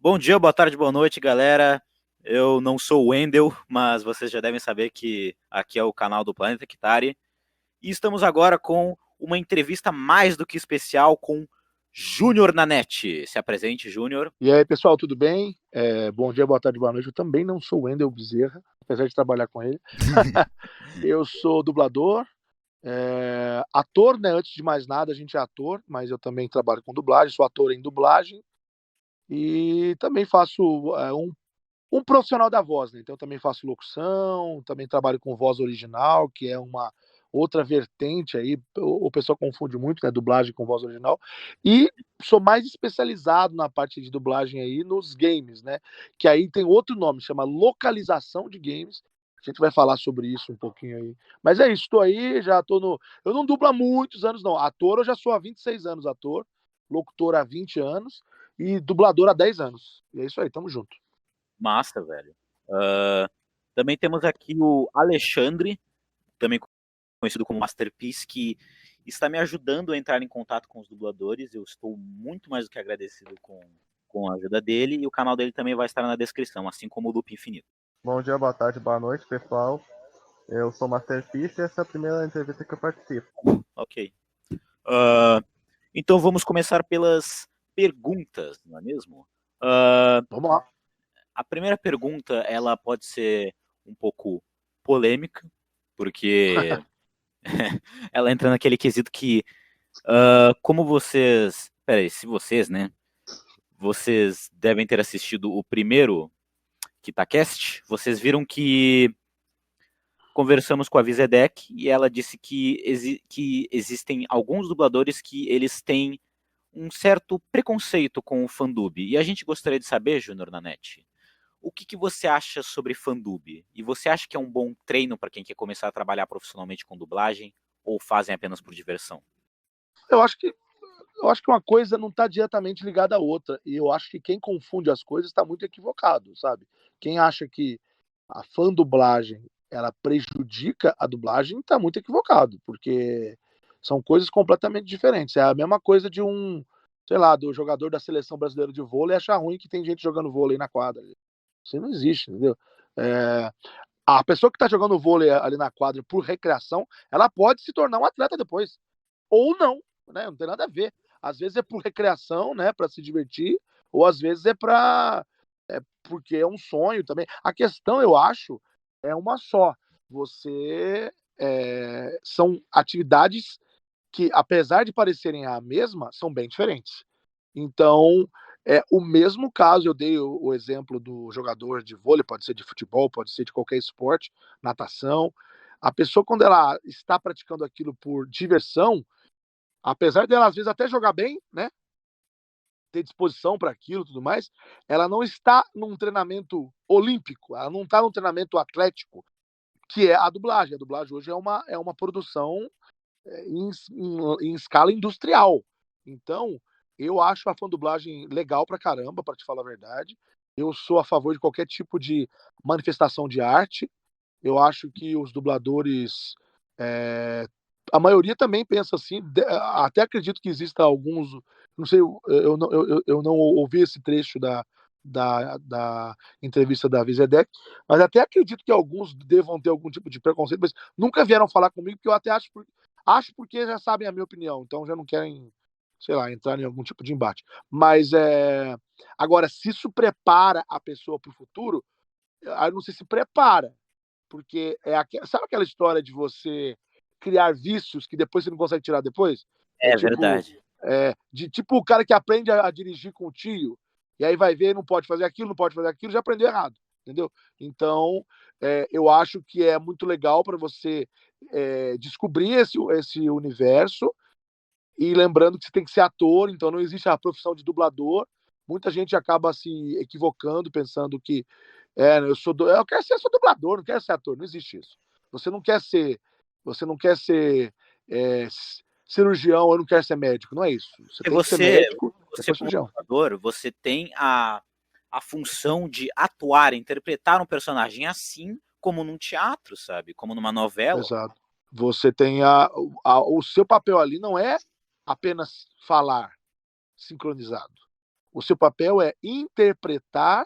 Bom dia, boa tarde, boa noite, galera. Eu não sou o Wendel, mas vocês já devem saber que aqui é o canal do Planeta Kitari. E estamos agora com uma entrevista mais do que especial com Júnior Nanete. Se apresente, Júnior. E aí, pessoal, tudo bem? Bom dia, boa tarde, boa noite. Eu também não sou o Wendel Bezerra, apesar de trabalhar com ele. Eu sou dublador, ator, né? Antes de mais nada, a gente é ator, mas eu também trabalho com dublagem, sou ator em dublagem e também faço um profissional da voz, né? Então eu também faço locução, também trabalho com voz original, que é uma outra vertente aí, o pessoal confunde muito, né, dublagem com voz original, e sou mais especializado na parte de dublagem aí nos games, né, que aí tem outro nome, chama localização de games. A gente vai falar sobre isso um pouquinho aí. Mas é isso, estou aí, já estou no... Eu não dublo há muitos anos, não. Ator eu já sou há 26 anos ator, locutor há 20 anos e dublador há 10 anos. E é isso aí, tamo junto. Massa, velho. Também temos aqui o Alexandre, também conhecido como Masterpiece, que está me ajudando a entrar em contato com os dubladores. Eu estou muito mais do que agradecido com a ajuda dele, e o canal dele também vai estar na descrição, assim como o Loop Infinito. Bom dia, boa tarde, boa noite, pessoal. Eu sou Masterpiece e essa é a primeira entrevista que eu participo. Ok. Então vamos começar pelas perguntas, não é mesmo? Vamos lá. A primeira pergunta, ela pode ser um pouco polêmica, porque ela entra naquele quesito que, como vocês... Peraí, se vocês, né? Vocês devem ter assistido o primeiro KitaCast, vocês viram que conversamos com a Vizedec e ela disse que existem alguns dubladores que eles têm um certo preconceito com o fandub. E a gente gostaria de saber, Júnior Nanete, o que você acha sobre fandub? E você acha que é um bom treino para quem quer começar a trabalhar profissionalmente com dublagem ou fazem apenas por diversão? Eu acho que uma coisa não está diretamente ligada à outra. E eu acho que quem confunde as coisas está muito equivocado, sabe? Quem acha que a fã dublagem ela prejudica a dublagem está muito equivocado, porque são coisas completamente diferentes. É a mesma coisa de um, sei lá, do jogador da seleção brasileira de vôlei achar ruim que tem gente jogando vôlei na quadra. Isso não existe, entendeu? A pessoa que está jogando vôlei ali na quadra por recreação, ela pode se tornar um atleta depois. Ou não, né? Não tem nada a ver. Às vezes é por recreação, né, para se divertir, ou às vezes porque é um sonho também. A questão, eu acho, é uma só. São atividades que, apesar de parecerem a mesma, são bem diferentes. Então, o mesmo caso, eu dei o exemplo do jogador de vôlei, pode ser de futebol, pode ser de qualquer esporte, natação. A pessoa, quando ela está praticando aquilo por diversão, apesar dela às vezes até jogar bem, né, ter disposição para aquilo e tudo mais, ela não está num treinamento olímpico, ela não está num treinamento atlético, que é a dublagem. A dublagem hoje é uma produção em escala industrial. Então, eu acho a fã-dublagem legal pra caramba, pra te falar a verdade. Eu sou a favor de qualquer tipo de manifestação de arte. Eu acho que os dubladores. A maioria também pensa assim. Até acredito que exista alguns. Não sei, eu não ouvi esse trecho da entrevista da Vizedec, mas até acredito que alguns devam ter algum tipo de preconceito, mas nunca vieram falar comigo, porque eu até acho porque já sabem a minha opinião, então já não querem, sei lá, entrar em algum tipo de embate. Mas agora, se isso prepara a pessoa para o futuro, eu não sei se prepara, porque sabe aquela história de você criar vícios que depois você não consegue tirar depois? É verdade. Tipo o cara que aprende a dirigir com o tio, e aí vai ver, não pode fazer aquilo, não pode fazer aquilo, já aprendeu errado, entendeu? Então, eu acho que é muito legal para você descobrir esse universo, e lembrando que você tem que ser ator, então não existe a profissão de dublador. Muita gente acaba se equivocando, pensando que eu quero ser só dublador, não quero ser ator. Não existe isso. Você não quer ser, é, cirurgião, eu não quero ser médico. Não é isso. Você Porque tem que ser médico, você depois como cirurgião. dublador, você tem a função de atuar, interpretar um personagem assim como num teatro, sabe? Como numa novela. Exato. Você tem o seu papel ali não é apenas falar sincronizado. O seu papel é interpretar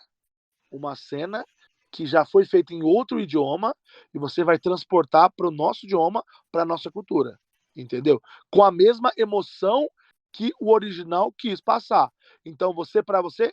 uma cena que já foi feita em outro idioma e você vai transportar para o nosso idioma, para a nossa cultura, entendeu? Com a mesma emoção que o original quis passar. Então, para você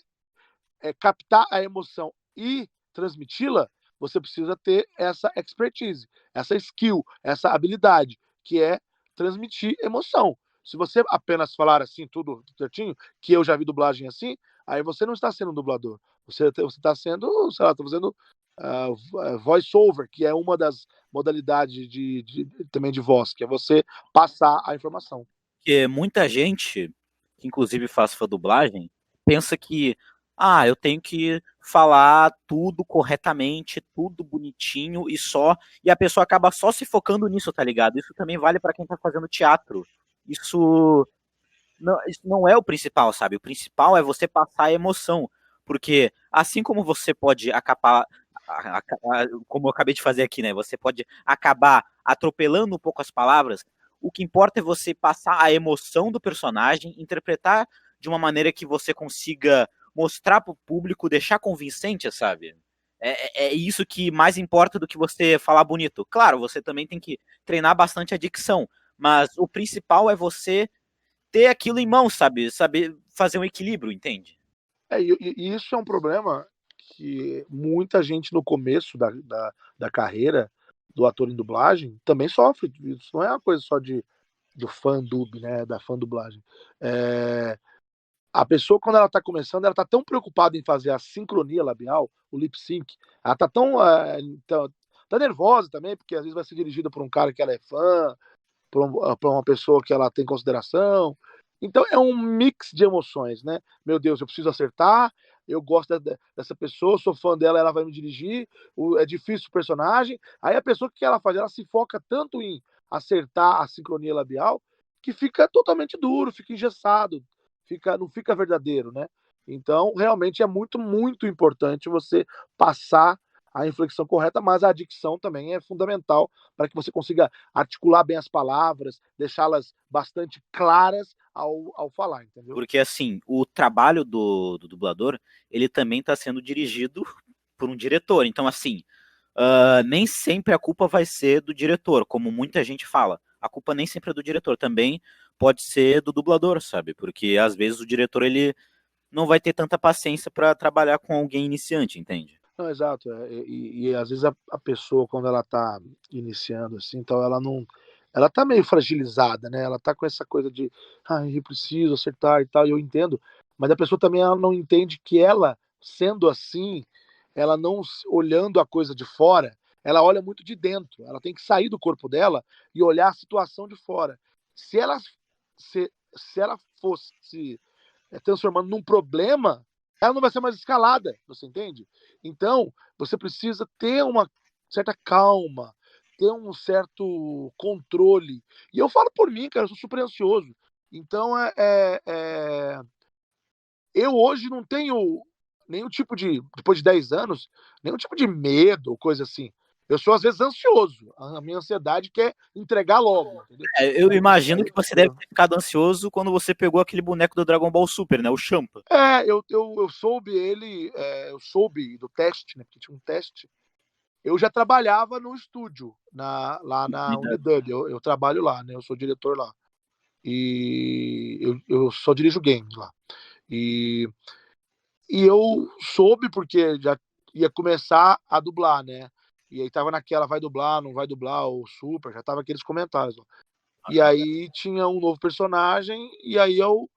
captar a emoção e transmiti-la, você precisa ter essa expertise, essa skill, essa habilidade, que é transmitir emoção. Se você apenas falar assim, tudo certinho, que eu já vi dublagem assim, aí você não está sendo um dublador. Você está sendo, sei lá, está fazendo voice-over, que é uma das modalidades também de voz, que é você passar a informação. Porque muita gente, que inclusive faz sua dublagem, pensa que eu tenho que falar tudo corretamente, tudo bonitinho e a pessoa acaba só se focando nisso, tá ligado? Isso também vale para quem tá fazendo teatro. Isso não é o principal, sabe? O principal é você passar a emoção, porque assim como você pode acabar, como eu acabei de fazer aqui, né? Você pode acabar atropelando um pouco as palavras. O que importa é você passar a emoção do personagem, interpretar de uma maneira que você consiga mostrar para o público, deixar convincente, sabe? É isso que mais importa do que você falar bonito. Claro, você também tem que treinar bastante a dicção, mas o principal é você ter aquilo em mão, sabe? Saber fazer um equilíbrio, entende? E isso é um problema que muita gente no começo da carreira do ator em dublagem também sofre. Isso não é uma coisa só do fã dub, né? Da fã dublagem. A pessoa, quando ela tá começando, ela tá tão preocupada em fazer a sincronia labial, o lip sync, ela tá tá nervosa também, porque às vezes vai ser dirigida por um cara que ela é fã, para uma pessoa que ela tem consideração. Então é um mix de emoções, né? Meu Deus, eu preciso acertar, eu gosto dessa pessoa, sou fã dela, ela vai me dirigir, é difícil o personagem. Aí a pessoa, o que ela faz? Ela se foca tanto em acertar a sincronia labial que fica totalmente duro, fica engessado, não fica verdadeiro, né? Então, realmente é muito, muito importante você passar a inflexão correta, mas a dicção também é fundamental para que você consiga articular bem as palavras, deixá-las bastante claras ao falar, entendeu? Porque, assim, o trabalho do dublador, ele também está sendo dirigido por um diretor. Então, assim, nem sempre a culpa vai ser do diretor, como muita gente fala. A culpa nem sempre é do diretor, também pode ser do dublador, sabe? Porque, às vezes, o diretor, ele não vai ter tanta paciência para trabalhar com alguém iniciante, entende? Não, exato. E às vezes a pessoa, quando ela tá iniciando, assim, então ela não. Ela tá meio fragilizada, né? Ela tá com essa coisa de, eu preciso acertar e tal, e eu entendo. Mas a pessoa também ela não entende que ela, sendo assim, ela não olhando a coisa de fora, ela olha muito de dentro. Ela tem que sair do corpo dela e olhar a situação de fora. Se ela, se ela fosse se transformando num problema, ela não vai ser mais escalada, você entende? Então, você precisa ter uma certa calma, ter um certo controle. E eu falo por mim, cara, eu sou super ansioso. Então, eu hoje não tenho nenhum tipo de, depois de 10 anos, nenhum tipo de medo ou coisa assim. Eu sou, às vezes, ansioso. A minha ansiedade quer entregar logo, entendeu? Eu imagino que você deve ter ficado ansioso quando você pegou aquele boneco do Dragon Ball Super, né? O Champa. Eu soube eu soube do teste, né? Porque tinha um teste. Eu já trabalhava no estúdio, lá na Unidub. Eu trabalho lá, né? Eu sou diretor lá. E eu só dirijo games lá. E eu soube porque já ia começar a dublar, né? E aí tava naquela, vai dublar, não vai dublar, o Super, já tava aqueles comentários. Ó. E aí tinha um novo personagem, e aí eu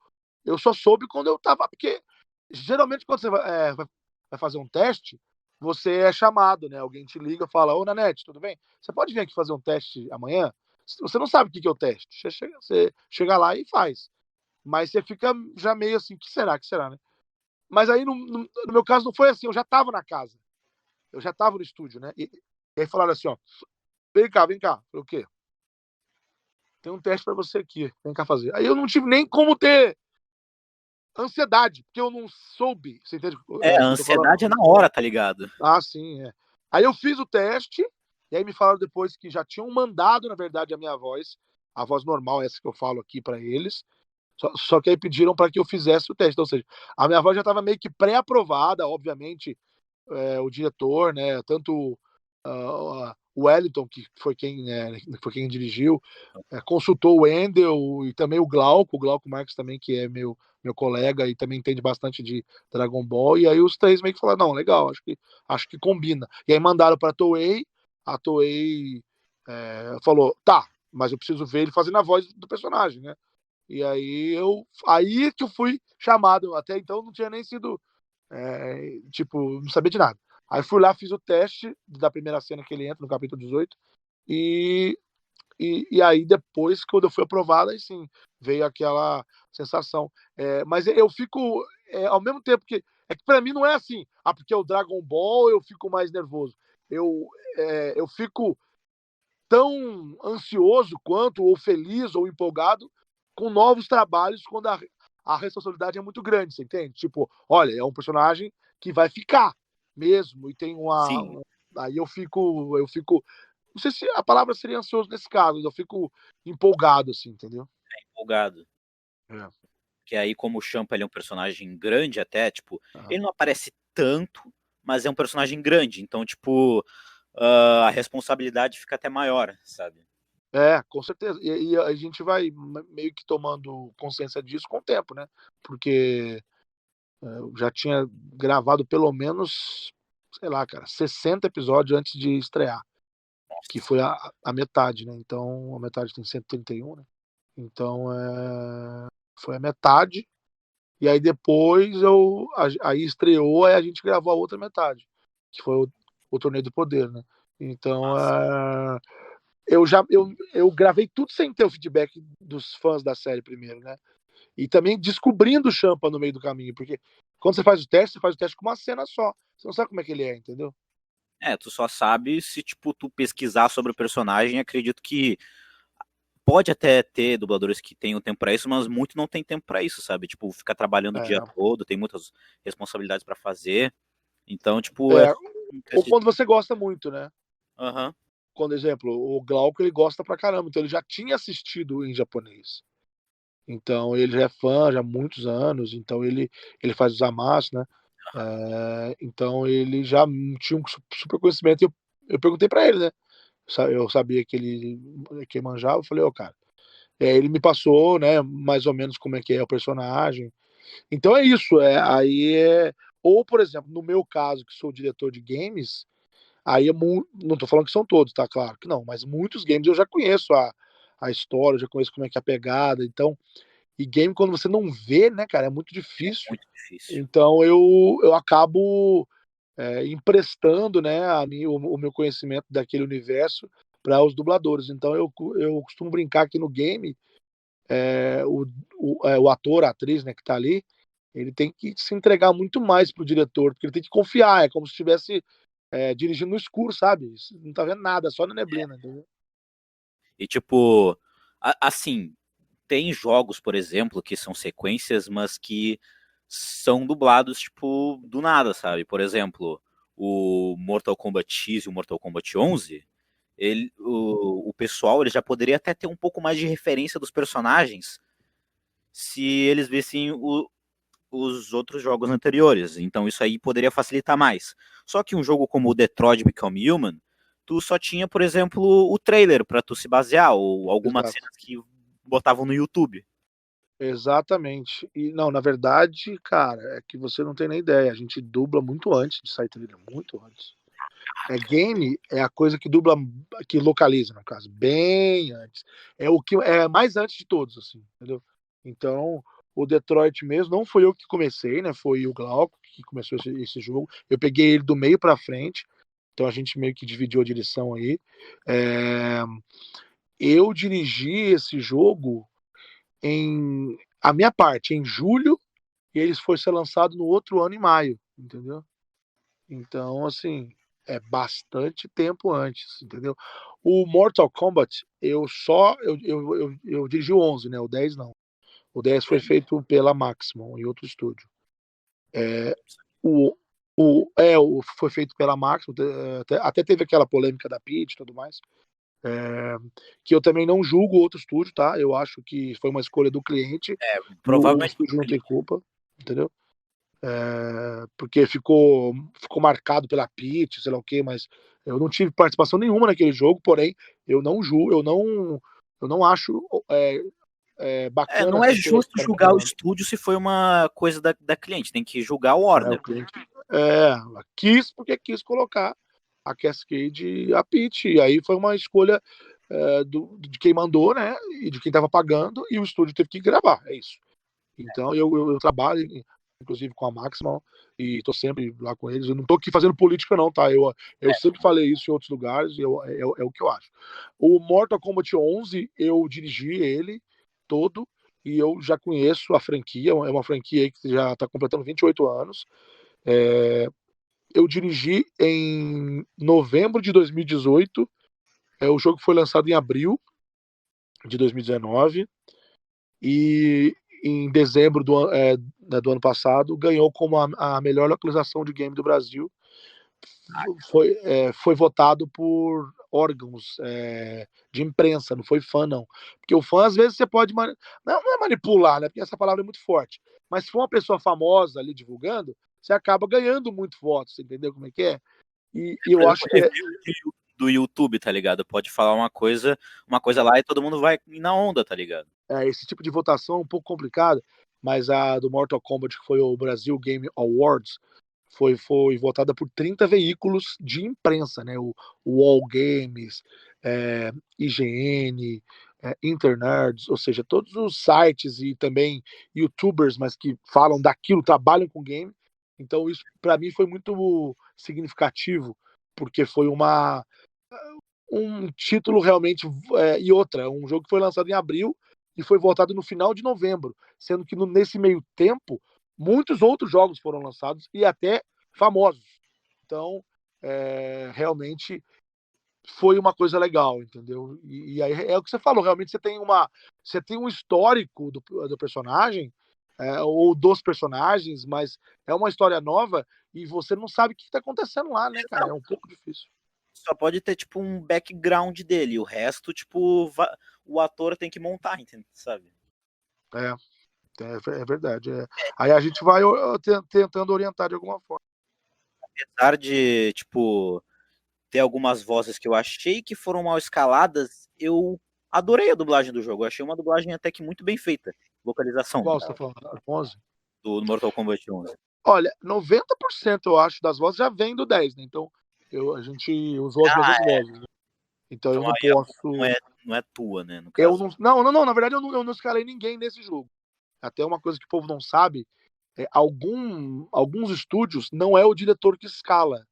só soube quando eu tava. Porque geralmente quando você vai fazer um teste, você é chamado, né? Alguém te liga e fala: Ô Nanete, tudo bem? Você pode vir aqui fazer um teste amanhã? Você não sabe o que é o teste. Você chega lá e faz. Mas você fica já meio assim: que será, né? Mas aí no meu caso não foi assim, eu já tava na casa. Eu já tava no estúdio, né? E aí falaram assim: ó, vem cá. Falei, o quê? Tem um teste pra você aqui, vem cá fazer. Aí eu não tive nem como ter ansiedade, porque eu não soube. Você entende? A ansiedade é na hora, tá ligado? Ah, sim, é. Aí eu fiz o teste, e aí me falaram depois que já tinham mandado, na verdade, a minha voz, a voz normal, essa que eu falo aqui pra eles. Só que aí pediram para que eu fizesse o teste. Então, ou seja, a minha voz já estava meio que pré-aprovada, obviamente, o diretor, né? Tanto o Wellington, que foi quem dirigiu, consultou o Wendel e também o Glauco Marques também, que é meu colega e também entende bastante de Dragon Ball, e aí os três meio que falaram, não, legal, acho que combina. E aí mandaram para a Toei falou, tá, mas eu preciso ver ele fazendo a voz do personagem, né? E aí que eu fui chamado, até então não tinha nem sido, tipo, não sabia de nada. Aí fui lá, fiz o teste da primeira cena que ele entra no capítulo 18, e, e aí depois, quando eu fui aprovado, aí sim, veio aquela sensação. Mas eu fico, ao mesmo tempo que, que pra mim não é assim, porque é o Dragon Ball eu fico mais nervoso. Eu fico tão ansioso quanto, ou feliz, ou empolgado com novos trabalhos quando a responsabilidade é muito grande, você entende? Tipo, olha, é um personagem que vai ficar mesmo, e tem Sim, aí eu fico. Não sei se a palavra seria ansioso nesse caso, eu fico empolgado, assim, entendeu? empolgado. É. Que aí, como o Champa ele é um personagem grande até, tipo, Ah. ele não aparece tanto, mas é um personagem grande, então, tipo, a responsabilidade fica até maior, sabe? Com certeza. E a gente vai meio que tomando consciência disso com o tempo, né? Porque eu já tinha gravado pelo menos, sei lá, cara, 60 episódios antes de estrear, que Nossa. foi a metade, né? Então, a metade tem 131, né? Então, foi a metade. E aí depois aí estreou, aí a gente gravou a outra metade, que foi o Torneio do Poder, né? Então, Massa. eu gravei tudo sem ter o feedback dos fãs da série primeiro, né? E também descobrindo o Champa no meio do caminho, porque quando você faz o teste com uma cena só. Você não sabe como é que ele é, entendeu? Tu só sabe se, tipo, tu pesquisar sobre o personagem, acredito que pode até ter dubladores que tenham tempo pra isso, mas muito não tem tempo pra isso, sabe? Tipo, ficar trabalhando o dia É, todo, tem muitas responsabilidades pra fazer. Então, tipo, é, um ou teste. quando você gosta muito, né? Aham. Quando, exemplo, o Glauco ele gosta pra caramba, então ele já tinha assistido em japonês. Então ele já é fã já há muitos anos, então ele faz os amassos, né? Então ele já tinha um super conhecimento. E eu perguntei pra ele, né? Eu sabia que ele manjava, eu falei, cara. Ele me passou, né, mais ou menos como é que é o personagem. Então é isso, ou por exemplo, no meu caso, que sou diretor de games, aí não tô falando que são todos, tá claro que não, mas muitos games eu já conheço a história, eu já conheço como é que é a pegada, então, e game quando você não vê, né, cara, é muito difícil. Muito difícil. Então eu acabo emprestando, né, o meu conhecimento daquele universo para os dubladores. Então eu costumo brincar aqui no game, o ator, a atriz, né, que tá ali, ele tem que se entregar muito mais pro diretor, porque ele tem que confiar, é como se estivesse dirigindo no escuro, sabe? Não tá vendo nada, só na neblina, entendeu? E, tipo, assim, tem jogos, por exemplo, que são sequências, mas que são dublados, tipo, do nada, sabe? Por exemplo, o Mortal Kombat X e o Mortal Kombat 11, o pessoal ele já poderia até ter um pouco mais de referência dos personagens se eles vissem os outros jogos anteriores. Então isso aí poderia facilitar mais. Só que um jogo como o Detroit Become Human, tu só tinha, por exemplo, o trailer para tu se basear, ou algumas Exato. cenas que botavam no YouTube. Exatamente. E não, na verdade, cara, é que você não tem nem ideia. A gente dubla muito antes de sair trailer, muito antes. Game é a coisa que dubla, que localiza, no caso, bem antes. É o que é mais antes de todos, assim, entendeu? Então, o Detroit mesmo, não foi eu que comecei, né? Foi o Glauco que começou esse jogo. Eu peguei ele do meio para frente, então a gente meio que dividiu a direção aí. É, eu dirigi esse jogo em a minha parte em julho e ele foi ser lançado no outro ano em maio, entendeu? Então, assim, é bastante tempo antes, entendeu? O Mortal Kombat, eu dirigi o 11, né? O 10 não. O 10 foi feito pela Maximum em outro estúdio. O, foi feito pela Maximum, até teve aquela polêmica da Peach e tudo mais. Que eu também não julgo outro estúdio, tá? Eu acho que foi uma escolha do cliente. O Provavelmente. estúdio não tem culpa, entendeu? Porque ficou marcado pela pitch, sei lá o quê, mas eu não tive participação nenhuma naquele jogo, porém, eu não acho bacana. Não é essas coisas justo que o cara tá julgar o falando. estúdio se foi uma coisa da cliente, tem que julgar o O Warner. cliente ela quis porque quis colocar a Cascade e a pitch, e aí foi uma escolha de quem mandou, né, e de quem estava pagando, e o estúdio teve que gravar, é isso. Então eu trabalho, inclusive com a Maximal, e tô sempre lá com eles. Eu não tô aqui fazendo política, não, tá? Eu sempre falei isso em outros lugares, é o que eu acho. O Mortal Kombat 11, eu dirigi ele todo, e eu já conheço a franquia, é uma franquia aí que já tá completando 28 anos. Eu dirigi em novembro de 2018, o jogo foi lançado em abril de 2019, e em dezembro do ano passado ganhou como a melhor localização de game do Brasil. Foi votado por órgãos de imprensa, não foi fã, não. Porque o fã, às vezes, você pode não é manipular, né? Porque essa palavra é muito forte. Mas se for uma pessoa famosa ali divulgando, você acaba ganhando muito votos, você entendeu como é que é? E eu acho que do YouTube, tá ligado? Pode falar uma coisa lá e todo mundo vai ir na onda, tá ligado? esse tipo de votação é um pouco complicado, mas a do Mortal Kombat, que foi o Brasil Game Awards, foi votada por 30 veículos de imprensa, né? O Wall Games, IGN, Internerds, ou seja, todos os sites e também YouTubers, mas que falam daquilo, trabalham com game. Então isso para mim foi muito significativo, porque foi um título realmente e outra, um jogo que foi lançado em abril e foi votado no final de novembro, sendo que nesse meio tempo muitos outros jogos foram lançados e até famosos. Então, realmente foi uma coisa legal, entendeu? E aí é o que você falou, realmente você tem um histórico do personagem, ou dos personagens, mas é uma história nova e você não sabe o que está acontecendo lá, né, cara? É um pouco difícil. Só pode ter, tipo, um background dele, o resto, tipo, o ator tem que montar, entende? Sabe? É verdade. Aí a gente vai tentando orientar de alguma forma. Apesar de, tipo, ter algumas vozes que eu achei que foram mal escaladas, eu adorei a dublagem do jogo. Eu achei uma dublagem até que muito bem feita. Localização Qual você tá falando? 11? do Mortal Kombat 11. Olha, 90% eu acho das vozes já vem do 10, né? Então a gente usou as mesmas vozes. Né? Então eu não posso. Não é tua, né? No Eu caso. não, na verdade eu não escalei ninguém nesse jogo. Até uma coisa que o povo não sabe: alguns estúdios não é o diretor que escala.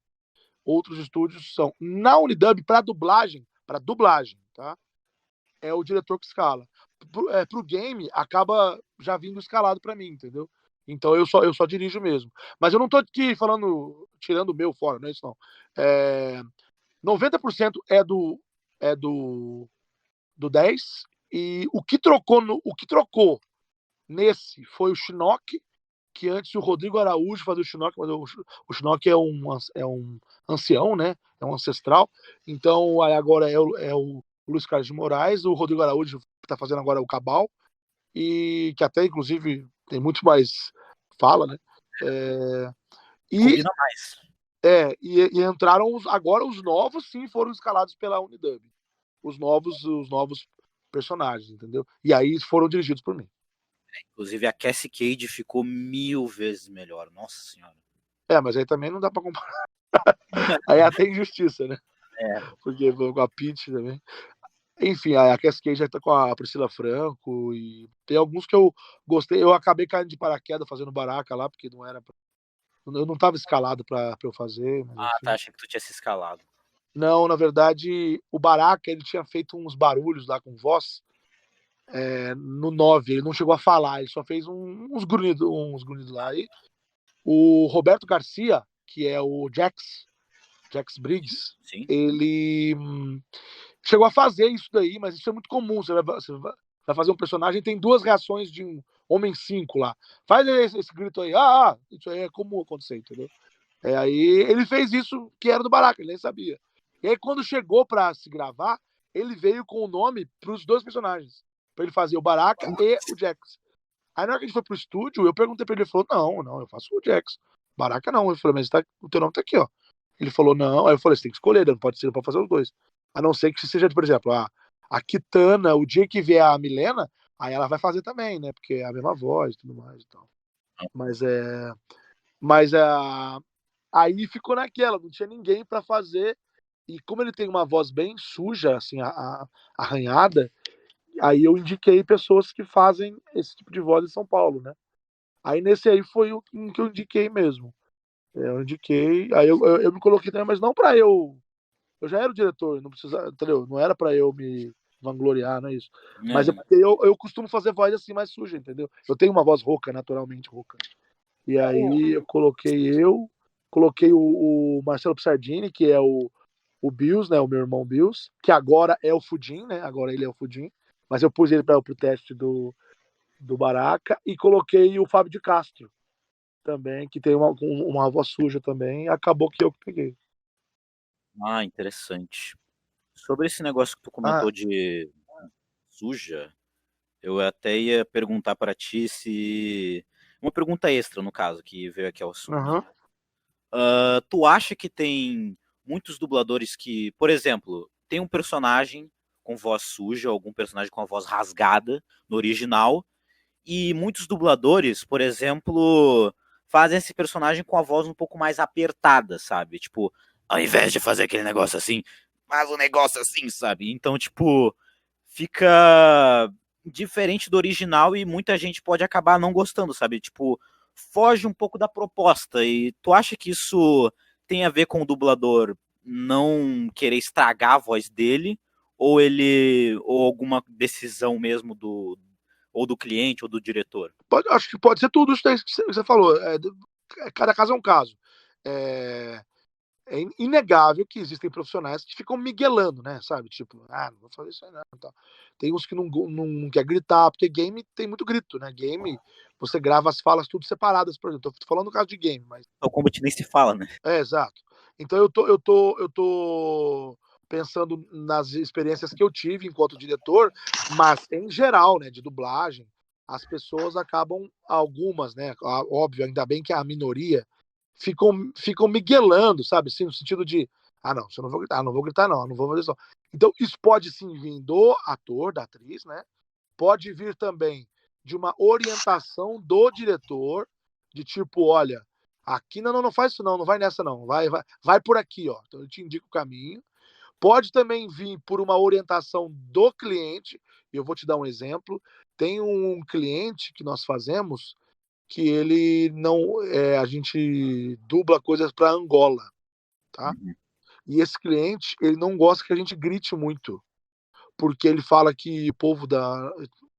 Outros estúdios são. Na Unidub, para dublagem, tá? É o diretor que escala. Pro game, acaba já vindo escalado para mim, entendeu? Então eu só dirijo mesmo. Mas eu não tô aqui falando, tirando o meu fora, não é isso não. 90% é do 10, e o que trocou nesse foi o Shinnok, que antes o Rodrigo Araújo fazia o Shinnok, mas o Shinnok é um ancião, né? É um ancestral. Então aí agora é o Luiz Carlos de Moraes, o Rodrigo Araújo está fazendo agora o Cabal, e que até inclusive tem muito mais fala, né? Combina mais. E entraram agora os novos, sim, foram escalados pela Unidub. Os novos personagens, entendeu? E aí foram dirigidos por mim. Inclusive a Cassie Cage ficou 1000 vezes melhor. Nossa senhora. Mas aí também não dá pra comparar. Aí até injustiça, né? Porque com a Peach também. Enfim, a Cassie Cage já tá com a Priscila Franco, e tem alguns que eu gostei. Eu acabei caindo de paraquedas fazendo baraca lá, porque não era. Eu não tava escalado pra eu fazer. Mas, Tá, achei que tu tinha se escalado. Não, na verdade, o Baraka, ele tinha feito uns barulhos lá com voz no 9, ele não chegou a falar, ele só fez uns grunhidos lá. E o Roberto Garcia, que é o Jax Briggs, Sim. ele chegou a fazer isso daí, mas isso é muito comum. Você vai fazer um personagem, tem duas reações de um Homem 5 lá. Faz esse grito aí, isso aí é comum acontecer, entendeu? Aí ele fez isso que era do Baraka, ele nem sabia. E aí quando chegou pra se gravar, ele veio com o nome pros 2 personagens. Pra ele fazer o Baraka e o Jax. Aí na hora que a gente foi pro estúdio, eu perguntei pra ele, ele falou, não, eu faço o Jax. Baraka não. Eu falei, mas o teu nome tá aqui, ó. Ele falou, não. Aí eu falei, você tem que escolher, não pode ser, não pode fazer os 2. A não ser que seja, por exemplo, a Kitana, o dia que vier a Milena, aí ela vai fazer também, né? Porque é a mesma voz e tudo mais e tal. Mas aí ficou naquela, não tinha ninguém pra fazer. E como ele tem uma voz bem suja, assim, arranhada, aí eu indiquei pessoas que fazem esse tipo de voz em São Paulo, né? Aí nesse aí foi o que eu indiquei mesmo. Eu indiquei, aí eu me coloquei também, mas não pra eu. Eu já era o diretor, não precisa, entendeu? Não era pra eu me vangloriar, não é isso. Mas é porque eu costumo fazer voz assim mais suja, entendeu? Eu tenho uma voz rouca, naturalmente rouca. E aí eu coloquei o Marcelo Pissardini, que é o Bills, né? O meu irmão Bills, que agora é o Fudim, né? Agora ele é o Fudim. Mas eu pus ele para o teste do Baraka e coloquei o Fábio de Castro também, que tem uma voz suja também. Acabou que eu peguei. Ah, interessante. Sobre esse negócio que tu comentou de suja, eu até ia perguntar para ti se... Uma pergunta extra, no caso, que veio aqui ao assunto. Uhum. Tu acha que tem muitos dubladores que, por exemplo, tem um personagem com voz suja, algum personagem com a voz rasgada no original, e muitos dubladores, por exemplo, fazem esse personagem com a voz um pouco mais apertada, sabe? Tipo, ao invés de fazer aquele negócio assim, faz um negócio assim, sabe? Então, tipo, fica diferente do original e muita gente pode acabar não gostando, sabe? Tipo, foge um pouco da proposta. E tu acha que isso tem a ver com o dublador não querer estragar a voz dele? Ou alguma decisão mesmo ou do cliente ou do diretor? Acho que pode ser tudo isso que você falou. Cada caso é um caso. É inegável que existem profissionais que ficam miguelando, né? Sabe? Tipo, não vou fazer isso aí não. Tá. Tem uns que não quer gritar, porque game tem muito grito, né? Game, você grava as falas tudo separadas, por exemplo. Tô falando no caso de game, mas. O Combat nem se fala, né? Exato. Então eu tô pensando nas experiências que eu tive enquanto diretor, mas em geral, né, de dublagem, as pessoas acabam, algumas, né, óbvio, ainda bem que é a minoria, ficam miguelando, sabe, assim, no sentido de, não, eu não vou gritar, não vou gritar não fazer isso. Então isso pode sim vir do ator, da atriz, né, pode vir também de uma orientação do diretor, de tipo, olha, aqui não faz isso não vai nessa não, vai por aqui, ó. Então eu te indico o caminho. Pode também vir por uma orientação do cliente, e eu vou te dar um exemplo. Tem um cliente que nós fazemos que ele não, a gente dubla coisas para Angola, tá? E esse cliente, ele não gosta que a gente grite muito, porque ele fala que o povo da...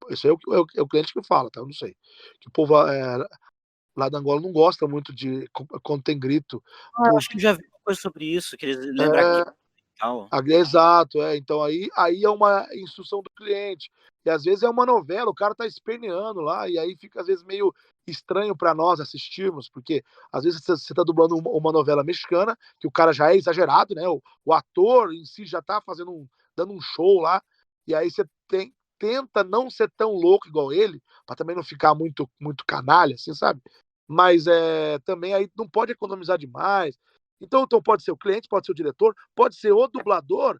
Isso aí é o cliente que fala, tá? Eu não sei. Que o povo lá da Angola não gosta muito de quando tem grito. Eu acho que eu já vi uma coisa sobre isso, que eles lembram aqui e tal. Exato, então aí é uma instrução do cliente. E às vezes é uma novela, o cara tá esperneando lá, e aí fica às vezes meio estranho para nós assistirmos, porque às vezes você tá dublando uma novela mexicana, que o cara já é exagerado, né? O ator em si já tá dando um show lá, e aí você tenta não ser tão louco igual ele, para também não ficar muito canalha, assim, sabe? Mas também aí não pode economizar demais. Então pode ser o cliente, pode ser o diretor, pode ser o dublador,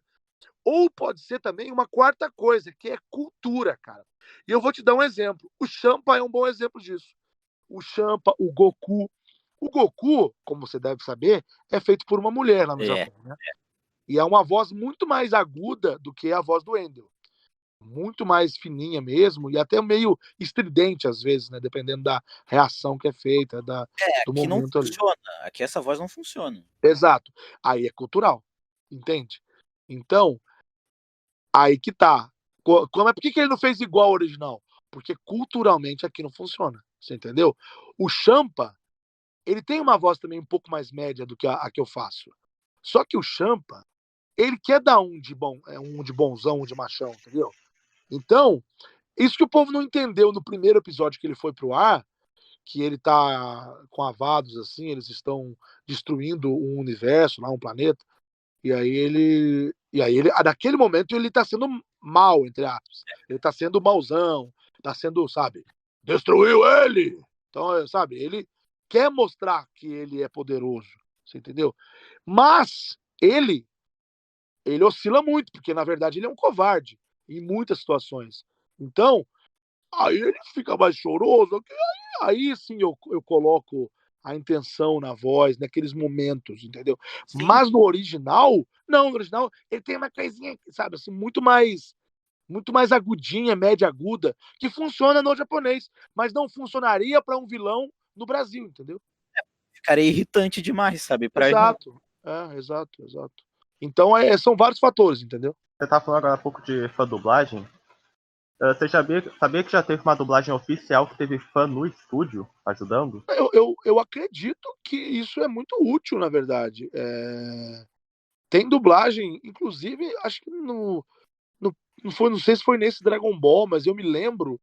ou pode ser também uma quarta coisa, que é cultura, cara. E eu vou te dar um exemplo. O Champa é um bom exemplo disso. O Champa, o Goku. O Goku, como você deve saber, é feito por uma mulher lá no Japão, né? E é uma voz muito mais aguda do que a voz do Wendel. Muito mais fininha mesmo, e até meio estridente às vezes, né? Dependendo da reação que é feita, do Aqui não momento ali. funciona. Aqui essa voz não funciona. Exato. Aí é cultural, entende? Então, aí que tá. Por que ele não fez igual ao original? Porque culturalmente aqui não funciona, você entendeu? O Champa, ele tem uma voz também um pouco mais média do que a que eu faço. Só que o Champa, ele quer dar um de bonzão, um de machão, entendeu? Então, isso que o povo não entendeu no primeiro episódio que ele foi pro ar, que ele tá com avados assim, eles estão destruindo um universo, lá um planeta, e aí E aí, naquele momento, ele tá sendo mal, entre aspas. Ele tá sendo mauzão, tá sendo, sabe, destruiu ele. Então, sabe, ele quer mostrar que ele é poderoso, você entendeu? Mas ele oscila muito, porque na verdade ele é um covarde em muitas situações. Então, aí ele fica mais choroso, aí sim eu coloco a intenção na voz, naqueles momentos, entendeu? Sim. Mas no original, não, no original ele tem uma coisinha, sabe, assim, muito mais agudinha, média aguda, que funciona no japonês, mas não funcionaria para um vilão no Brasil, entendeu? Ficaria irritante demais, sabe? Exato. Exato. Então são vários fatores, entendeu? Você tá falando agora há pouco de fã dublagem. Você sabia que já teve uma dublagem oficial que teve fã no estúdio ajudando? Eu acredito que isso é muito útil, na verdade. Tem dublagem, inclusive, acho que não sei se foi nesse Dragon Ball, mas eu me lembro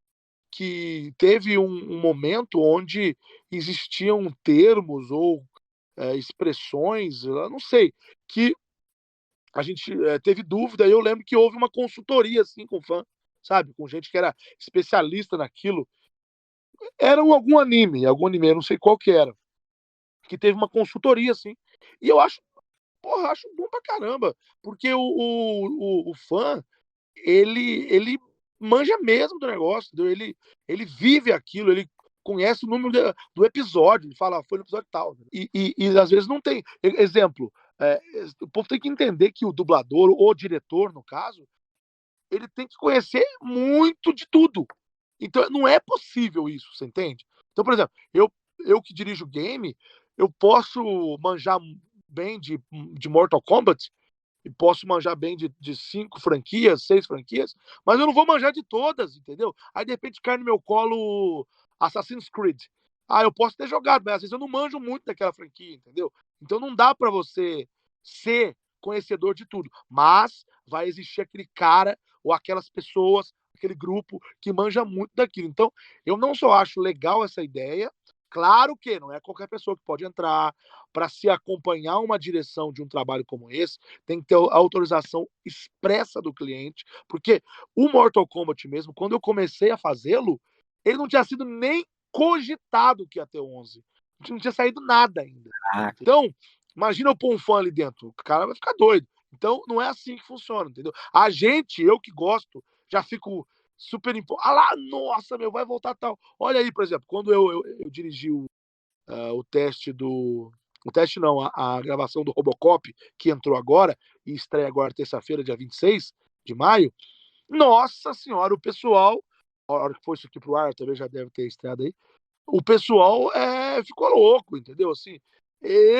que teve um momento onde existiam termos ou expressões, eu não sei, que a gente teve dúvida, e eu lembro que houve uma consultoria assim com fã, sabe, com gente que era especialista naquilo. Era algum anime, eu não sei qual que era, que teve uma consultoria assim. E eu acho, porra, acho bom pra caramba, porque o fã, ele manja mesmo do negócio, entendeu? Ele vive aquilo, ele conhece o número do episódio, ele fala, foi no episódio tal. E às vezes não tem. Exemplo, o povo tem que entender que o dublador, ou o diretor, no caso, ele tem que conhecer muito de tudo. Então não é possível isso, você entende? Então, por exemplo, eu que dirijo game, eu posso manjar bem de Mortal Kombat, e posso manjar bem de 5 franquias, 6 franquias, mas eu não vou manjar de todas, entendeu? Aí de repente cai no meu colo Assassin's Creed. Eu posso ter jogado, mas às vezes eu não manjo muito daquela franquia, entendeu? Então não dá para você ser conhecedor de tudo, mas vai existir aquele cara ou aquelas pessoas, aquele grupo que manja muito daquilo. Então, eu não só acho legal essa ideia, claro que não é qualquer pessoa que pode entrar para se acompanhar uma direção de um trabalho como esse, tem que ter a autorização expressa do cliente, porque o Mortal Kombat mesmo, quando eu comecei a fazê-lo, ele não tinha sido nem cogitado que ia ter 11. Não tinha saído nada ainda. Então, imagina eu pôr um fã ali dentro, o cara vai ficar doido. Então, não é assim que funciona, entendeu? A gente, eu que gosto, já fico super empolgado. Lá, nossa, meu, vai voltar tal. Olha aí, por exemplo, quando eu dirigi o teste do. O teste não, a gravação do Robocop, que entrou agora, e estreia agora terça-feira, dia 26 de maio. Nossa senhora, o pessoal, a hora que foi isso aqui pro ar, talvez já deve ter estreado aí, o pessoal ficou louco, entendeu? Assim,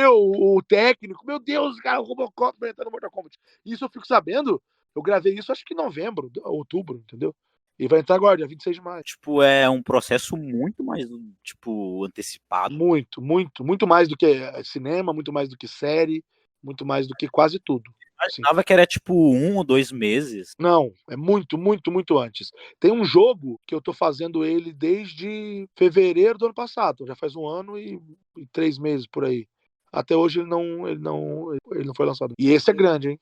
o técnico, meu Deus, cara, o Robocop vai entrar no Mortal Kombat. Isso eu fico sabendo, eu gravei isso acho que em novembro, outubro, entendeu? E vai entrar agora, dia 26 de maio. Tipo, é um processo muito mais, tipo, antecipado. Muito mais do que cinema, muito mais do que série, muito mais do que quase tudo. Imaginava que era tipo 1 ou 2 meses. Não, é muito antes. Tem um jogo que eu tô fazendo ele desde fevereiro do ano passado, já faz 1 ano e 3 meses por aí. Até hoje ele não foi lançado. E esse é grande, hein?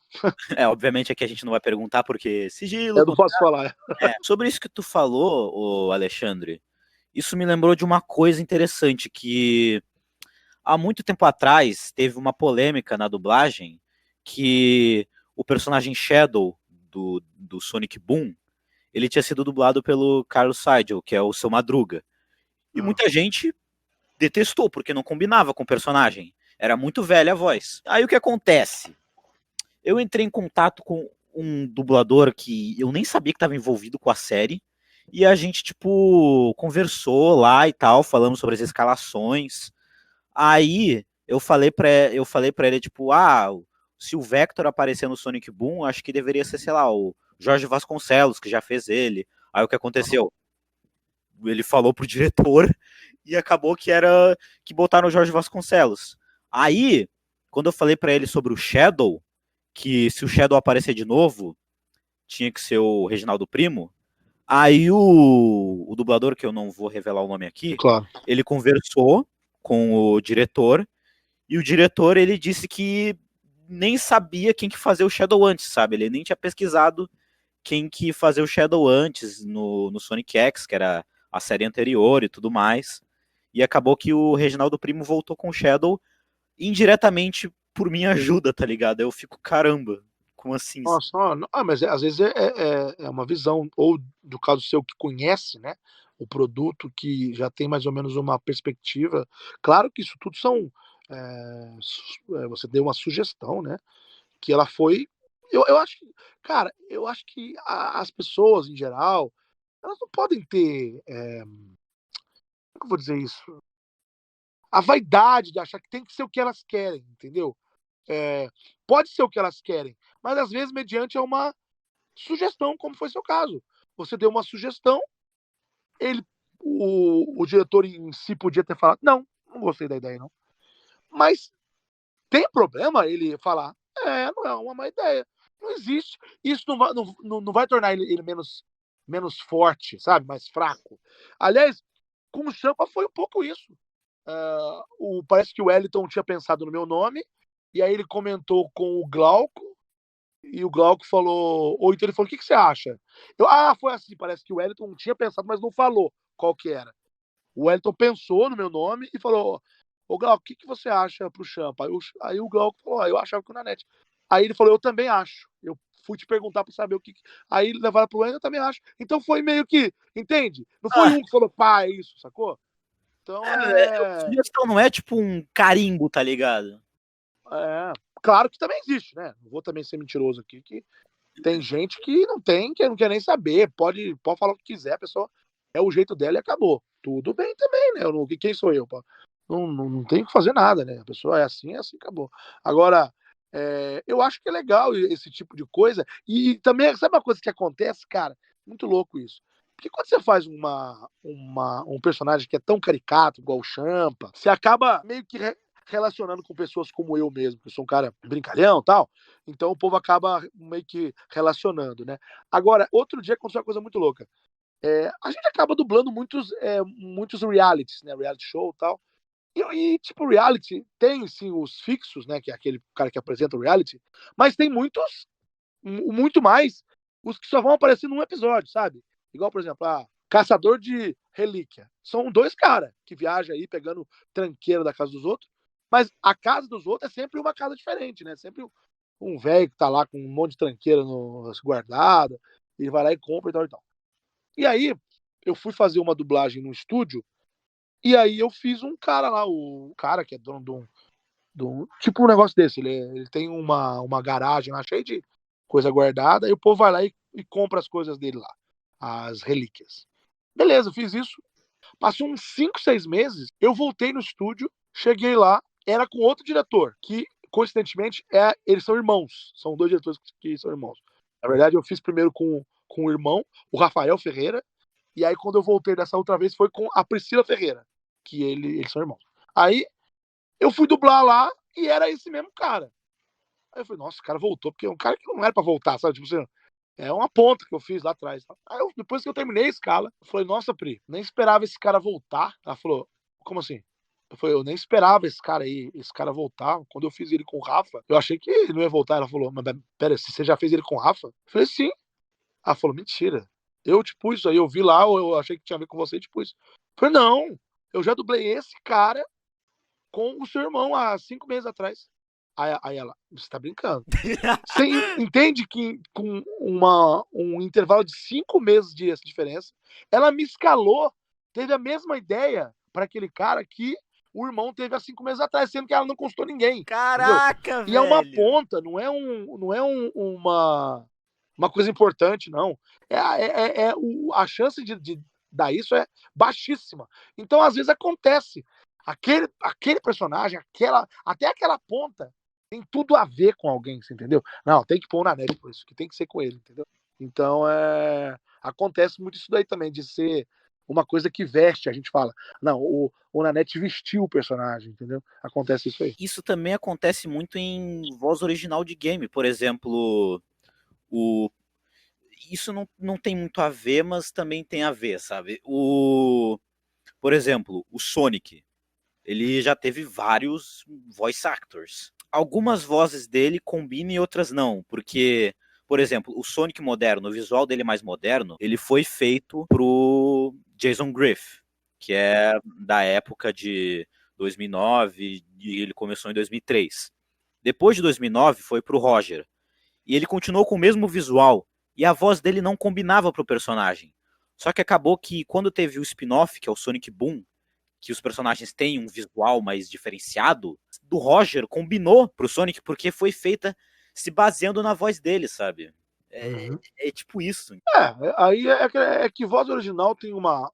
Obviamente aqui a gente não vai perguntar porque sigilo. Eu não posso falar. Sobre isso que tu falou, ô Alexandre, isso me lembrou de uma coisa interessante que há muito tempo atrás teve uma polêmica na dublagem que o personagem Shadow do Sonic Boom, ele tinha sido dublado pelo Carlos Seidel, que é o Seu Madruga. E muita gente detestou, porque não combinava com o personagem. Era muito velha a voz. Aí o que acontece? Eu entrei em contato com um dublador que eu nem sabia que estava envolvido com a série, e a gente, tipo, conversou lá e tal, falamos sobre as escalações. Aí eu falei pra ele, tipo, se o Vector aparecer no Sonic Boom, acho que deveria ser, sei lá, o Jorge Vasconcelos, que já fez ele. Aí o que aconteceu? Ele falou pro diretor e acabou que botaram o Jorge Vasconcelos. Aí, quando eu falei pra ele sobre o Shadow, que se o Shadow aparecer de novo, tinha que ser o Reginaldo Primo. Aí o dublador, que eu não vou revelar o nome aqui, Claro. ele conversou com o diretor, e o diretor ele disse que nem sabia quem que fazia o Shadow antes, sabe? Ele nem tinha pesquisado quem que fazia o Shadow antes no Sonic X, que era a série anterior e tudo mais. E acabou que o Reginaldo Primo voltou com o Shadow indiretamente por minha ajuda, tá ligado? Eu fico, caramba, como assim? Nossa, mas às vezes é uma visão, ou do caso seu que conhece, né, o produto, que já tem mais ou menos uma perspectiva. Claro que isso tudo são. Você deu uma sugestão, né? Que ela foi. Eu acho que, cara, eu acho que as pessoas, em geral, elas não podem ter. Como que eu vou dizer isso? A vaidade de achar que tem que ser o que elas querem, entendeu? Pode ser o que elas querem, mas às vezes mediante uma sugestão, como foi seu caso. Você deu uma sugestão, o diretor em si podia ter falado, não gostei da ideia, não. Mas tem problema ele falar, não é uma má ideia. Não existe. Isso não vai tornar ele menos forte, sabe? Mais fraco. Aliás, com o Champa foi um pouco isso. Parece que o Wellington tinha pensado no meu nome, e aí ele comentou com o Glauco, e o Glauco falou, ou então ele falou, o que você acha? Foi assim, parece que o Wellington tinha pensado, mas não falou qual que era. O Wellington pensou no meu nome e falou, ô Glauco, o que você acha pro Champa? Aí o Glauco falou, eu achava que o Nanete. Aí ele falou, eu também acho. Eu fui te perguntar para saber o que. Aí levaram pro Wellington, eu também acho. Então foi meio que, entende? Não foi um que falou, pá, é isso, sacou? Então sugestão não é tipo um carimbo, tá ligado? Claro que também existe, né? Não vou também ser mentiroso aqui, que tem gente que não quer nem saber, pode falar o que quiser, a pessoa é o jeito dela e acabou. Tudo bem também, né? Quem sou eu? Não tenho que fazer nada, né? A pessoa é assim, acabou. Agora, eu acho que é legal esse tipo de coisa. E também, sabe uma coisa que acontece, cara? Muito louco isso. Porque quando você faz um personagem que é tão caricato, igual o Champa, você acaba meio que relacionando com pessoas como eu mesmo, que eu sou um cara brincalhão e tal. Então o povo acaba meio que relacionando, né? Agora, outro dia aconteceu uma coisa muito louca. A gente acaba dublando muitos realities, né? Reality show e tal. Tipo, reality tem, sim, os fixos, né? Que é aquele cara que apresenta o reality. Mas tem muito mais, os que só vão aparecer num episódio, sabe? Igual, por exemplo, Caçador de Relíquia. São dois caras que viajam aí pegando tranqueira da casa dos outros. Mas a casa dos outros é sempre uma casa diferente, né? Sempre um velho que tá lá com um monte de tranqueira guardada. Ele vai lá e compra e tal e tal. E aí, eu fui fazer uma dublagem no estúdio. E aí eu fiz um cara lá, o cara que é dono de um tipo um negócio desse. Ele tem uma garagem lá cheia de coisa guardada. E o povo vai lá e compra as coisas dele lá, as relíquias. Beleza, eu fiz isso. Passou uns 5, 6 meses. Eu voltei no estúdio, cheguei lá, era com outro diretor, que coincidentemente eles são irmãos. São dois diretores que são irmãos. Na verdade, eu fiz primeiro com o irmão, o Rafael Ferreira. E aí, quando eu voltei dessa outra vez, foi com a Priscila Ferreira, que eles são irmãos. Aí, eu fui dublar lá e era esse mesmo cara. Aí eu falei, nossa, o cara voltou, porque é um cara que não era pra voltar, sabe? Tipo assim, é uma ponta que eu fiz lá atrás. Aí, depois que eu terminei a escala, eu falei, nossa, Pri, nem esperava esse cara voltar. Ela falou, como assim? Eu falei, eu nem esperava esse cara voltar. Quando eu fiz ele com o Rafa, eu achei que ele não ia voltar. Ela falou, mas pera, você já fez ele com o Rafa? Eu falei, sim. Ela falou, mentira. Eu te pus isso aí, eu vi lá, eu achei que tinha a ver com você e te pus. Eu falei, não, eu já dublei esse cara com o seu irmão há 5 meses atrás. Aí ela, você tá brincando. Você entende que com um intervalo de 5 meses de diferença, ela me escalou, teve a mesma ideia para aquele cara que o irmão teve há 5 meses atrás, sendo que ela não consultou ninguém. Caraca, entendeu? velho! E é uma ponta, não é uma coisa importante, não. A chance de dar isso é baixíssima. Então, às vezes, acontece. Aquele personagem, até aquela ponta, tem tudo a ver com alguém, você entendeu? Não, tem que pôr na net por isso, que tem que ser com ele, entendeu? Então, acontece muito isso daí também, de ser uma coisa que veste, a gente fala. Não, o Nanete vestiu o personagem, entendeu? Acontece isso aí. Isso também acontece muito em voz original de game, por exemplo, isso não tem muito a ver, mas também tem a ver, sabe? Por exemplo, o Sonic, ele já teve vários voice actors. algumas vozes dele combinam e outras não, porque, por exemplo, o Sonic moderno, o visual dele mais moderno, ele foi feito pro Jason Griff, que é da época de 2009 e ele começou em 2003. Depois de 2009 foi pro Roger, e ele continuou com o mesmo visual, e a voz dele não combinava pro personagem. Só que acabou que quando teve o spin-off, que é o Sonic Boom, que os personagens têm um visual mais diferenciado, do Roger combinou pro Sonic porque foi feita se baseando na voz dele, sabe? É tipo isso. Aí é que voz original tem uma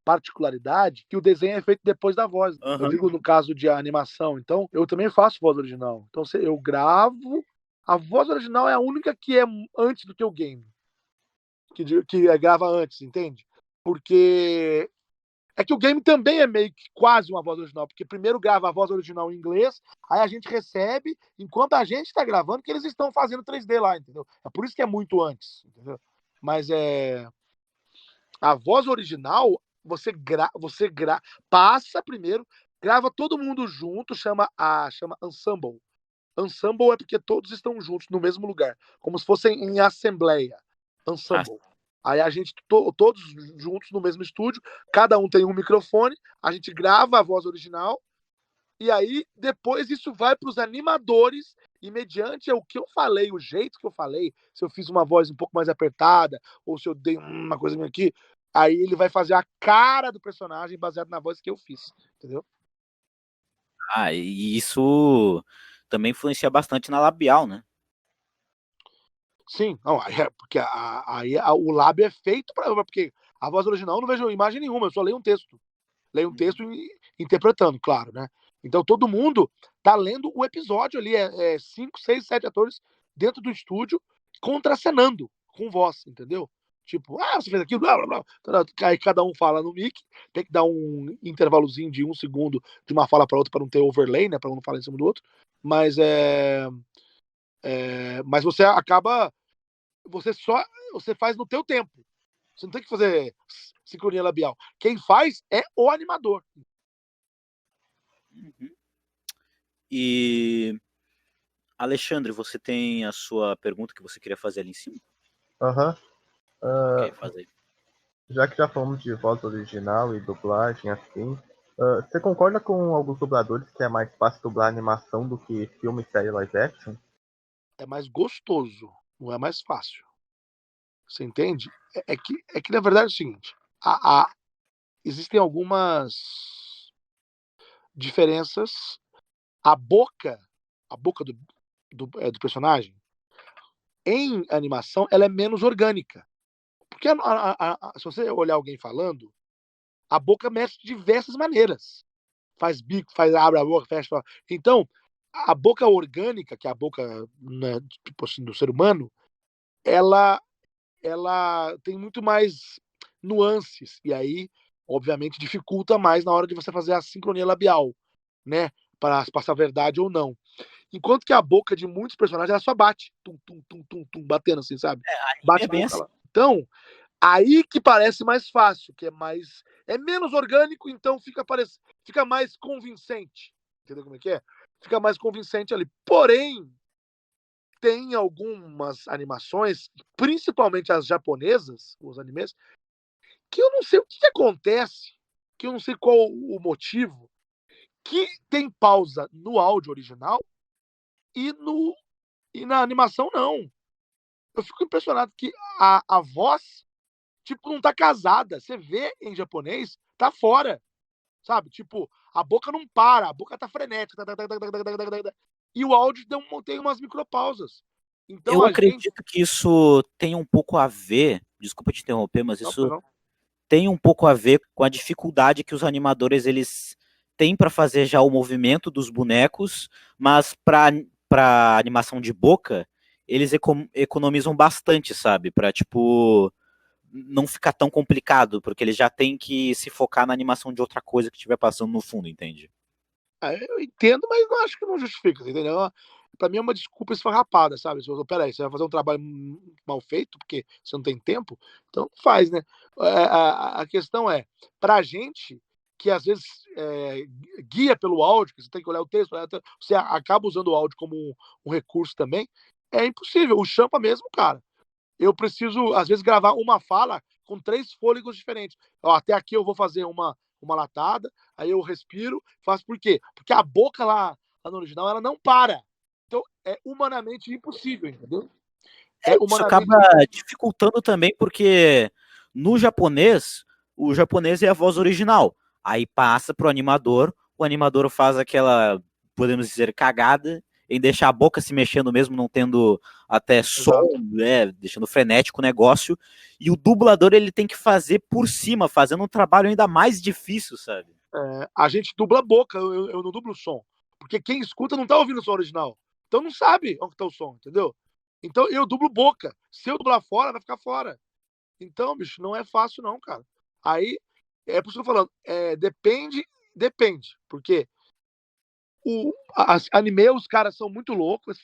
particularidade que o desenho é feito depois da voz. Eu digo no caso de animação, então eu também faço voz original. Então eu gravo, a voz original é a única que é antes do que o game, que grava antes, entende? Porque é que o game também é meio que quase uma voz original, porque primeiro grava a voz original em inglês, aí a gente recebe, enquanto a gente está gravando, que eles estão fazendo 3D lá, entendeu? É por isso que é muito antes, entendeu? Mas a voz original, passa primeiro, grava todo mundo junto, chama ensemble. Ensemble é porque todos estão juntos no mesmo lugar, como se fossem em assembleia. Ensemble. Aí a gente, todos juntos no mesmo estúdio, cada um tem um microfone, a gente grava a voz original, e aí depois isso vai para os animadores, e mediante o que eu falei, o jeito que eu falei, se eu fiz uma voz um pouco mais apertada, ou se eu dei uma coisa aqui, aí ele vai fazer a cara do personagem baseado na voz que eu fiz, entendeu? E isso também influencia bastante na labial, né? Sim, não, porque o lábio é feito porque a voz original eu não vejo imagem nenhuma, eu só leio um texto. Leio um texto interpretando, claro, né? Então todo mundo tá lendo o episódio ali, 5, 6, 7 atores dentro do estúdio contracenando com voz, entendeu? Tipo, você fez aquilo, blá, blá, blá. Aí cada um fala no mic, tem que dar um intervalozinho de 1 segundo de uma fala para outra para não ter overlay, né? Para um não falar em cima do outro. Mas mas você acaba. Você faz no teu tempo. Você não tem que fazer sincronia labial. Quem faz é o animador. E Alexandre, você tem a sua pergunta que você queria fazer ali em cima? Ok, faz aí. Já que já falamos de voz original e dublagem, assim, você concorda com alguns dubladores que é mais fácil dublar animação do que filme e série live action? É mais gostoso, não é mais fácil. Você entende? É que na verdade é o seguinte: existem algumas diferenças. A boca do personagem, em animação, ela é menos orgânica. Porque se você olhar alguém falando, a boca mexe de diversas maneiras. Faz bico, abre a boca, fecha. Então, a boca orgânica, que é a boca, né, tipo assim, do ser humano, ela tem muito mais nuances. E aí, obviamente, dificulta mais na hora de você fazer a sincronia labial, né? Para passar a verdade ou não. Enquanto que a boca de muitos personagens, ela só bate. Tum, tum, tum, tum, tum, batendo assim, sabe? Bate é bem assim. lá. Então, aí que parece mais fácil, que é menos orgânico, então fica mais convincente. Entendeu como é que é? Fica mais convincente ali. Porém, tem algumas animações, principalmente as japonesas, os animes, que eu não sei o que acontece, que eu não sei qual o motivo, que tem pausa no áudio original e na animação não. Eu fico impressionado que a voz, tipo, não tá casada. Você vê em japonês, tá fora, sabe? Tipo, a boca não para, a boca tá frenética. E o áudio tem umas micropausas. Então Eu acredito que isso tem um pouco a ver, desculpa te interromper, mas isso tem um pouco a ver com a dificuldade que os animadores eles têm para fazer já o movimento dos bonecos, mas para animação de boca, eles economizam bastante, sabe? Para tipo não ficar tão complicado, porque eles já têm que se focar na animação de outra coisa que estiver passando no fundo, entende? Eu entendo, mas eu acho que não justifica, entendeu? Pra mim é uma desculpa esfarrapada, sabe? Peraí, você vai fazer um trabalho mal feito porque você não tem tempo? Então faz, né? A questão é, pra gente, que às vezes guia pelo áudio, que você tem que olhar o texto, você acaba usando o áudio como um recurso também, é impossível. O Champa mesmo, cara, eu preciso, às vezes, gravar uma fala com 3 fôlegos diferentes. Ó, até aqui eu vou fazer uma latada, aí eu respiro, faço por quê? Porque a boca lá no original, ela não para. Então, é humanamente impossível, entendeu? Isso acaba dificultando também, porque no japonês, o japonês é a voz original. Aí passa pro animador, o animador faz aquela, podemos dizer, cagada em deixar a boca se mexendo mesmo, não tendo até som, né, deixando frenético o negócio. E o dublador, ele tem que fazer por cima, fazendo um trabalho ainda mais difícil, sabe? A gente dubla a boca, eu não dublo o som. Porque quem escuta não tá ouvindo o som original. Então não sabe onde tá o som, entendeu? Então eu dublo boca. Se eu dublar fora, vai ficar fora. Então, bicho, não é fácil não, cara. Aí, é por isso que eu tô falando, depende. Porque anime, os caras são muito loucos,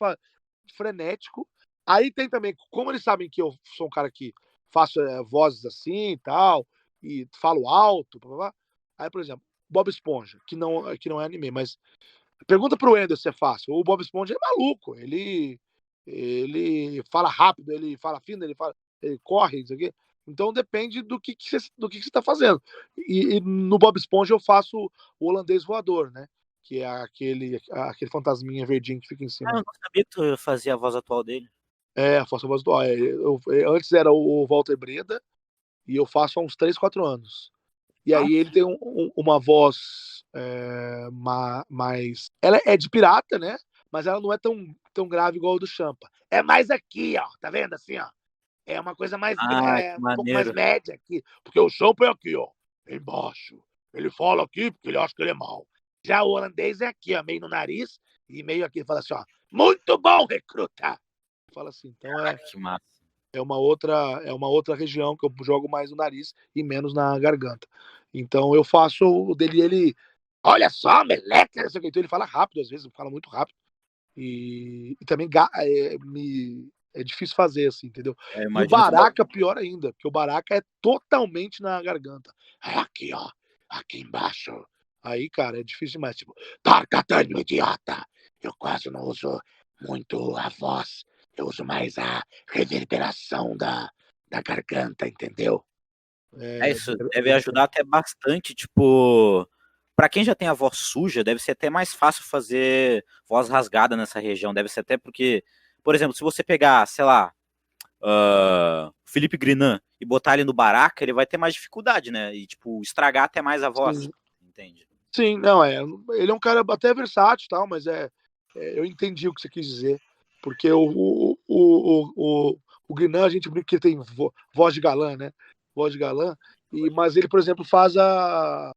frenético. Aí tem também, como eles sabem que eu sou um cara que faço vozes assim e tal, e falo alto, blá, blá, blá. Aí, por exemplo, Bob Esponja, que não é anime, mas pergunta pro Ender se é fácil. O Bob Esponja é maluco, ele fala rápido, ele fala fino, ele corre, isso aqui. Então depende do que você tá fazendo. E no Bob Esponja eu faço o holandês voador, né? Que é aquele fantasminha verdinho que fica em cima. Eu não sabia que tu fazia a voz atual dele. Eu faço a voz atual. Antes era o Walter Breda, e eu faço há uns 3, 4 anos. E aí ele tem uma voz mais... Ela é de pirata, né? Mas ela não é tão grave igual a do Champa. É mais aqui, ó. Tá vendo? Assim, ó. É uma coisa mais um pouco mais média aqui. Porque o Champa é aqui, ó. Embaixo. Ele fala aqui porque ele acha que ele é mau. Já o holandês é aqui, ó. Meio no nariz e meio aqui. Fala assim, ó. Muito bom, recruta! Fala assim. Então que massa. é uma outra região que eu jogo mais no nariz e menos na garganta. Então eu faço o dele, ele... Olha só, meleca! Então ele fala rápido, às vezes, fala muito rápido. E também é difícil fazer, assim, entendeu? E o Baraka, pior ainda, porque o Baraka é totalmente na garganta. É aqui, ó. Aqui embaixo. Aí, cara, é difícil demais. Tipo, Tarkatan, idiota! Eu quase não uso muito a voz. Eu uso mais a reverberação da garganta, entendeu? Isso deve ajudar até bastante, tipo... Pra quem já tem a voz suja, deve ser até mais fácil fazer voz rasgada nessa região. Deve ser até porque, por exemplo, se você pegar, sei lá, Felipe Grinan e botar ele no Baraka, ele vai ter mais dificuldade, né? E, tipo, estragar até mais a voz. Sim. Entende? Sim, não, ele é um cara até versátil e tal, mas eu entendi o que você quis dizer. Porque o Grinan, a gente brinca que ele tem voz de galã, né? Voz de galã. Mas ele, por exemplo, faz a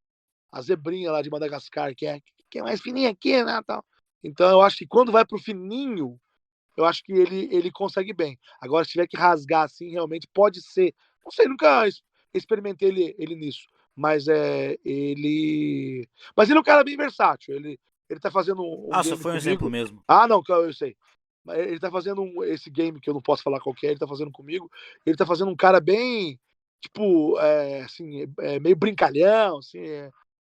zebrinha lá de Madagascar, que é mais fininha aqui, né? Tal. Então eu acho que quando vai pro fininho, eu acho que ele consegue bem. Agora, se tiver que rasgar assim, realmente pode ser. Não sei, nunca experimentei ele nisso. Mas ele. Mas ele é um cara bem versátil. Ele tá fazendo só foi um exemplo mesmo. Não, eu sei. Ele tá fazendo esse game que eu não posso falar qual que é, ele tá fazendo comigo. Ele tá fazendo um cara bem, tipo, assim, meio brincalhão, assim,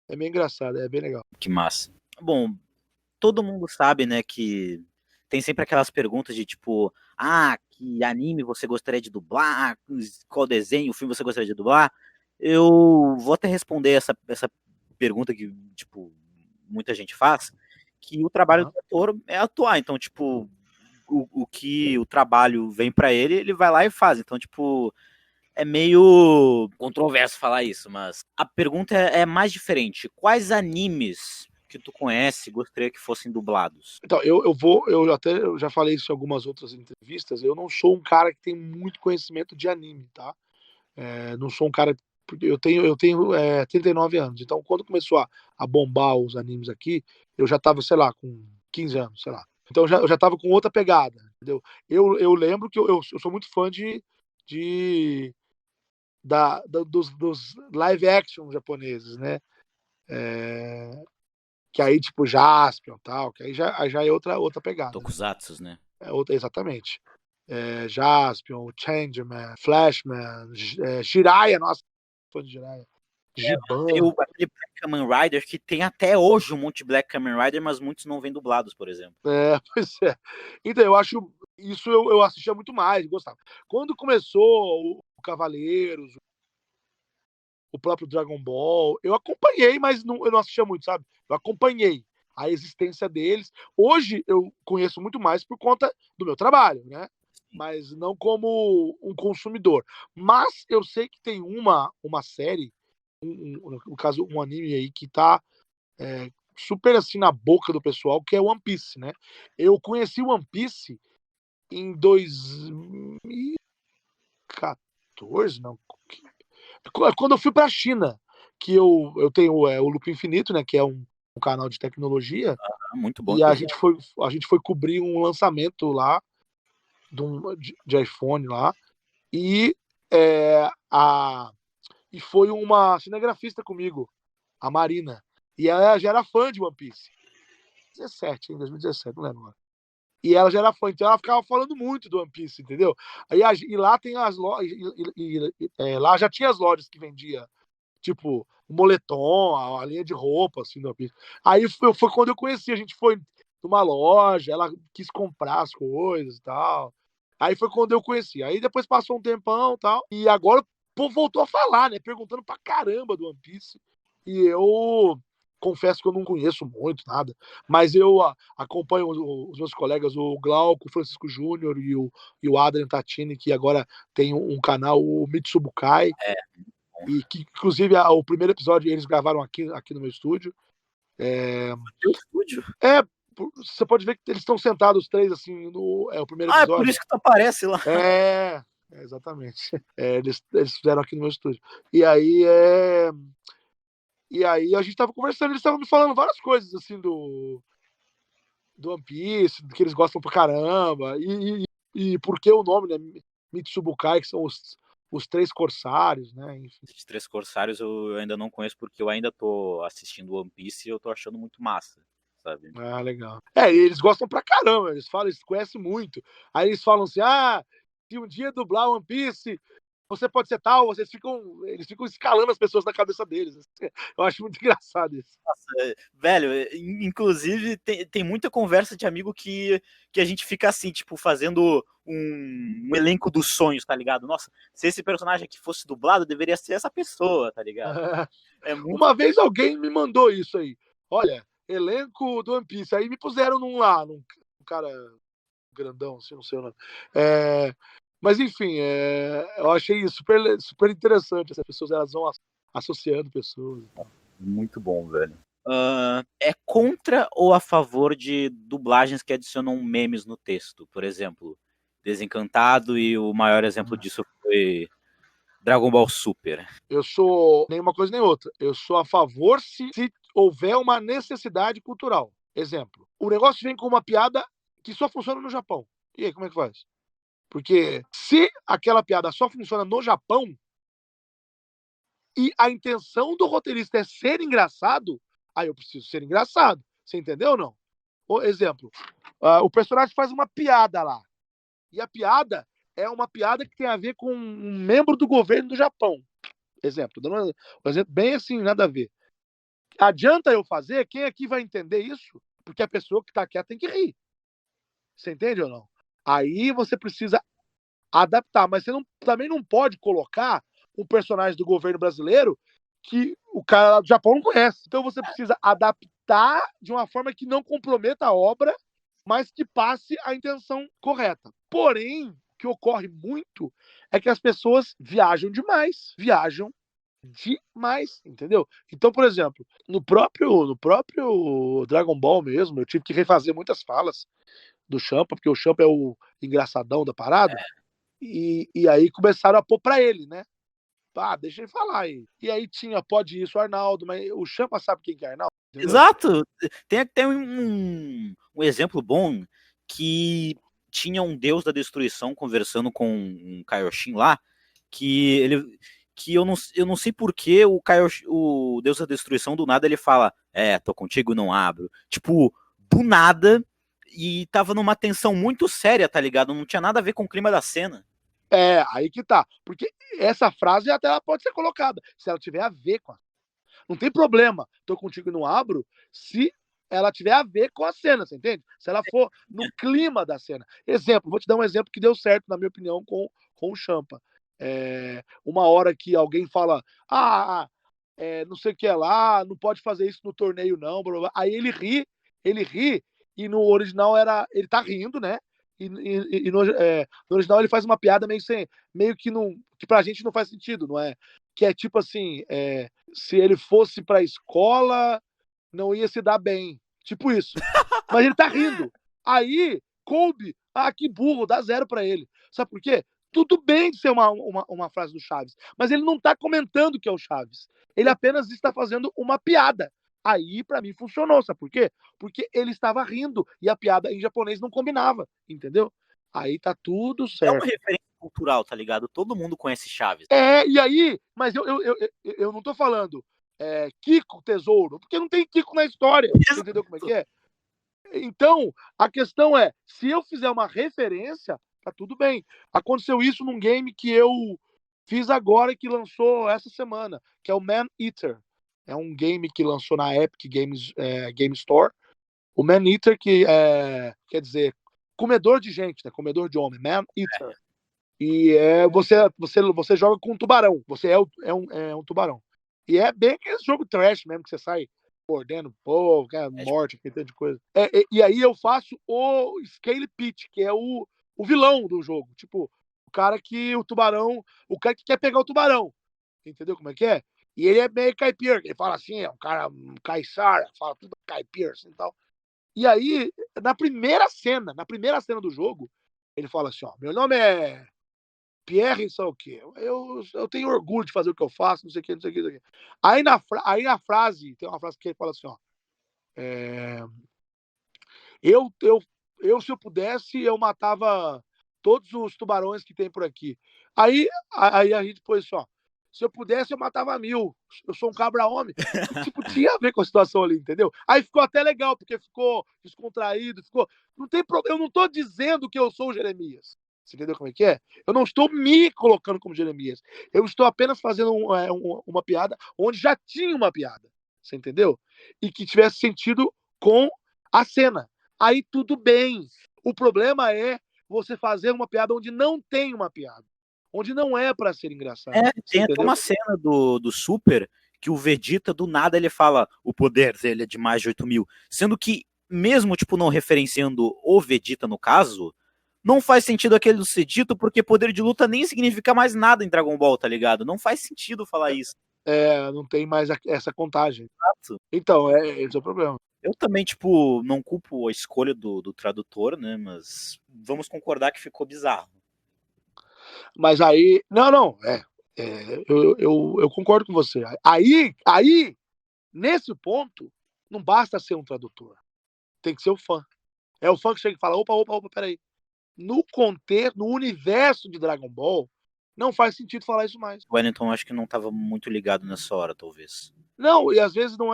é meio engraçado, é bem legal. Que massa. Bom, todo mundo sabe, né, que tem sempre aquelas perguntas de tipo, que anime você gostaria de dublar? Qual desenho, filme você gostaria de dublar? Eu vou até responder essa pergunta que, tipo, muita gente faz, que o trabalho do ator é atuar. Então, tipo, o que o trabalho vem pra ele, ele vai lá e faz. Então, tipo, é meio controverso falar isso, mas a pergunta é mais diferente. Quais animes que tu conhece gostaria que fossem dublados? Então, eu já falei isso em algumas outras entrevistas, eu não sou um cara que tem muito conhecimento de anime, tá? Não sou um cara... Porque eu tenho 39 anos, então quando começou a bombar os animes aqui, eu já tava, sei lá, com 15 anos, sei lá. Então eu já tava com outra pegada, entendeu? Eu lembro que eu sou muito fã dos live action japoneses, né? Que aí, tipo, Jaspion e tal, que aí já é outra pegada. Tokusatsus, né? Exatamente. Jaspion, Changeman, Flashman, Jiraiya, nossa, fã de Jiraiya. Giban. Tem aquele Black Kamen Rider que tem até hoje um monte de Black Kamen Rider, mas muitos não vêm dublados, por exemplo. Pois é. Então, eu acho isso eu assistia muito mais, gostava. Quando começou o Cavaleiros, o próprio Dragon Ball, eu acompanhei, mas eu não assistia muito, sabe? Eu acompanhei a existência deles. Hoje eu conheço muito mais por conta do meu trabalho, né? Mas não como um consumidor. Mas eu sei que tem uma série, no caso, um anime aí que tá super assim na boca do pessoal, que é One Piece, né? Eu conheci One Piece em 2014, não. Quando eu fui para a China, que eu tenho o Loop Infinito, né? Que é um canal de tecnologia. Muito bom. E a gente foi cobrir um lançamento lá de iPhone lá. E e foi uma cinegrafista comigo, a Marina. E ela já era fã de One Piece. 2017, não lembro agora. E ela já era fã, então ela ficava falando muito do One Piece, entendeu? E lá tem as lojas, lá já tinha as lojas que vendia, tipo, o moletom, a linha de roupa, assim, do One Piece. Aí foi quando eu conheci, a gente foi numa loja, ela quis comprar as coisas e tal. Aí foi quando eu conheci. Aí depois passou um tempão e tal, e agora o povo voltou a falar, né? Perguntando pra caramba do One Piece. E eu confesso que eu não conheço muito, nada, mas eu acompanho os meus colegas, o Glauco, o Francisco Júnior e o Adrian Tatini, que agora tem um canal, o Mitsubukai, e que, inclusive, o primeiro episódio eles gravaram aqui no meu estúdio. Teu estúdio? Você pode ver que eles estão sentados os três, assim, o primeiro episódio. É por isso que tu aparece lá. Exatamente. Eles fizeram aqui no meu estúdio. E aí a gente tava conversando, eles estavam me falando várias coisas, assim, do One Piece, que eles gostam pra caramba, e por que o nome, né? Mitsubukai, que são os três corsários, né? Enfim. Esses três corsários eu ainda não conheço, porque eu ainda tô assistindo One Piece e eu tô achando muito massa, sabe? Ah, legal. Eles gostam pra caramba, eles conhecem muito. Aí eles falam assim, se um dia dublar One Piece, você pode ser tal, eles ficam escalando as pessoas na cabeça deles. Eu acho muito engraçado isso. Nossa, velho, inclusive tem muita conversa de amigo que a gente fica assim, tipo, fazendo um elenco dos sonhos, tá ligado? Nossa, se esse personagem aqui fosse dublado, deveria ser essa pessoa, tá ligado? Uma vez alguém me mandou isso aí. Olha, elenco do One Piece. Aí me puseram num cara grandão, assim, não sei o nome. Mas enfim, eu achei isso super, super interessante. Essas pessoas, elas vão associando pessoas. Muito bom, velho. É contra ou a favor de dublagens que adicionam memes no texto? Por exemplo, Desencantado, e o maior exemplo disso foi Dragon Ball Super. Eu sou nenhuma coisa nem outra. Eu sou a favor se houver uma necessidade cultural. Exemplo, o negócio vem com uma piada que só funciona no Japão. E aí, como é que faz? Porque se aquela piada só funciona no Japão e a intenção do roteirista é ser engraçado, aí eu preciso ser engraçado. Você entendeu ou não? Exemplo, o personagem faz uma piada lá. E a piada é uma piada que tem a ver com um membro do governo do Japão. Exemplo, dando um exemplo bem assim, nada a ver. Adianta eu fazer? Quem aqui vai entender isso? Porque a pessoa que está quieta tem que rir. Você entende ou não? Aí você precisa adaptar, mas você também não pode colocar um personagem do governo brasileiro que o cara do Japão não conhece. Então você precisa adaptar de uma forma que não comprometa a obra, mas que passe a intenção correta. Porém, o que ocorre muito é que as pessoas viajam demais, entendeu? Então, por exemplo, no próprio Dragon Ball mesmo, eu tive que refazer muitas falas do Champa, porque o Champa é o engraçadão da parada, e aí começaram a pôr pra ele, né? Deixa ele falar aí. E aí pode isso, o Arnaldo, mas o Champa sabe quem que é Arnaldo? Entendeu? Exato! Tem um exemplo bom que tinha um deus da destruição conversando com um Kaioshin lá, que eu não sei porquê o deus da destruição do nada ele fala, tô contigo, não abro. Tipo, do nada, e tava numa tensão muito séria, tá ligado? Não tinha nada a ver com o clima da cena. Aí que tá. Porque essa frase até ela pode ser colocada, se ela tiver a ver com Não tem problema, tô contigo e não abro, se ela tiver a ver com a cena, você entende? Se ela for no clima da cena. Exemplo, vou te dar um exemplo que deu certo, na minha opinião, com o Champa. Uma hora que alguém fala, não sei o que é lá, não pode fazer isso no torneio não, blá, blá. Aí ele ri, e no original ele tá rindo, né? E no original ele faz uma piada meio que pra gente não faz sentido, não é? Que é tipo assim, se ele fosse pra escola, não ia se dar bem. Tipo isso. Mas ele tá rindo. Aí, coube, que burro, dá 0 pra ele. Sabe por quê? Tudo bem de ser uma frase do Chaves, mas ele não tá comentando que é o Chaves. Ele apenas está fazendo uma piada. Aí, pra mim, funcionou. Sabe por quê? Porque ele estava rindo e a piada em japonês não combinava, entendeu? Aí tá tudo É certo. uma referência cultural, tá ligado? Todo mundo conhece Chaves. E aí, mas eu não tô falando Kiko Tesouro, porque não tem Kiko na história. Você entendeu como é que é? Então, a questão é, se eu fizer uma referência, tá tudo bem. Aconteceu isso num game que eu fiz agora e que lançou essa semana, que é o Man Eater. É um game que lançou na Epic Game Store. O Man Eater, que quer dizer, comedor de gente, né? Comedor de homem. Man Eater. E você joga com um tubarão. Você é um tubarão. E é bem aquele jogo trash mesmo, que você sai mordendo povo, morte, aquele tanto de coisa. E aí eu faço o Scale Pitch, que é o vilão do jogo. Tipo, o cara que quer pegar o tubarão. Entendeu como é que é? E ele é meio caipira. Ele fala assim, é um cara caiçara, fala tudo caipira, assim e tal. E aí, na primeira cena do jogo, ele fala assim, ó, meu nome é Pierre, sabe o quê? Eu tenho orgulho de fazer o que eu faço, não sei o que, não sei o que, não sei o que. Aí na frase, tem uma frase que ele fala assim, ó. Se eu pudesse, eu matava todos os tubarões que tem por aqui. Aí a gente pôs assim, ó. Se eu pudesse, eu matava 1000. Eu sou um cabra-homem. Tipo, tinha a ver com a situação ali, entendeu? Aí ficou até legal, porque ficou descontraído, Não tem problema. Eu não tô dizendo que eu sou o Jeremias. Você entendeu como é que é? Eu não estou me colocando como Jeremias. Eu estou apenas fazendo uma piada onde já tinha uma piada. Você entendeu? E que tivesse sentido com a cena. Aí tudo bem. O problema é você fazer uma piada onde não tem uma piada. Onde não é pra ser engraçado. Tem até uma cena do Super que o Vegeta, do nada, ele fala o poder dele é de mais de 8.000. Sendo que, mesmo, tipo, não referenciando o Vegeta no caso, não faz sentido aquele ser dito, porque poder de luta nem significa mais nada em Dragon Ball, tá ligado? Não faz sentido falar isso. Não tem mais essa contagem. Exato. Então, esse é o problema. Eu também, tipo, não culpo a escolha do tradutor, né? Mas vamos concordar que ficou bizarro. Mas aí. Não. Eu concordo com você. Aí, nesse ponto, não basta ser um tradutor. Tem que ser o fã. É o fã que chega e fala: opa, peraí. No contexto, no universo de Dragon Ball, não faz sentido falar isso mais. O Wellington acho que não estava muito ligado nessa hora, talvez. Não, e às vezes não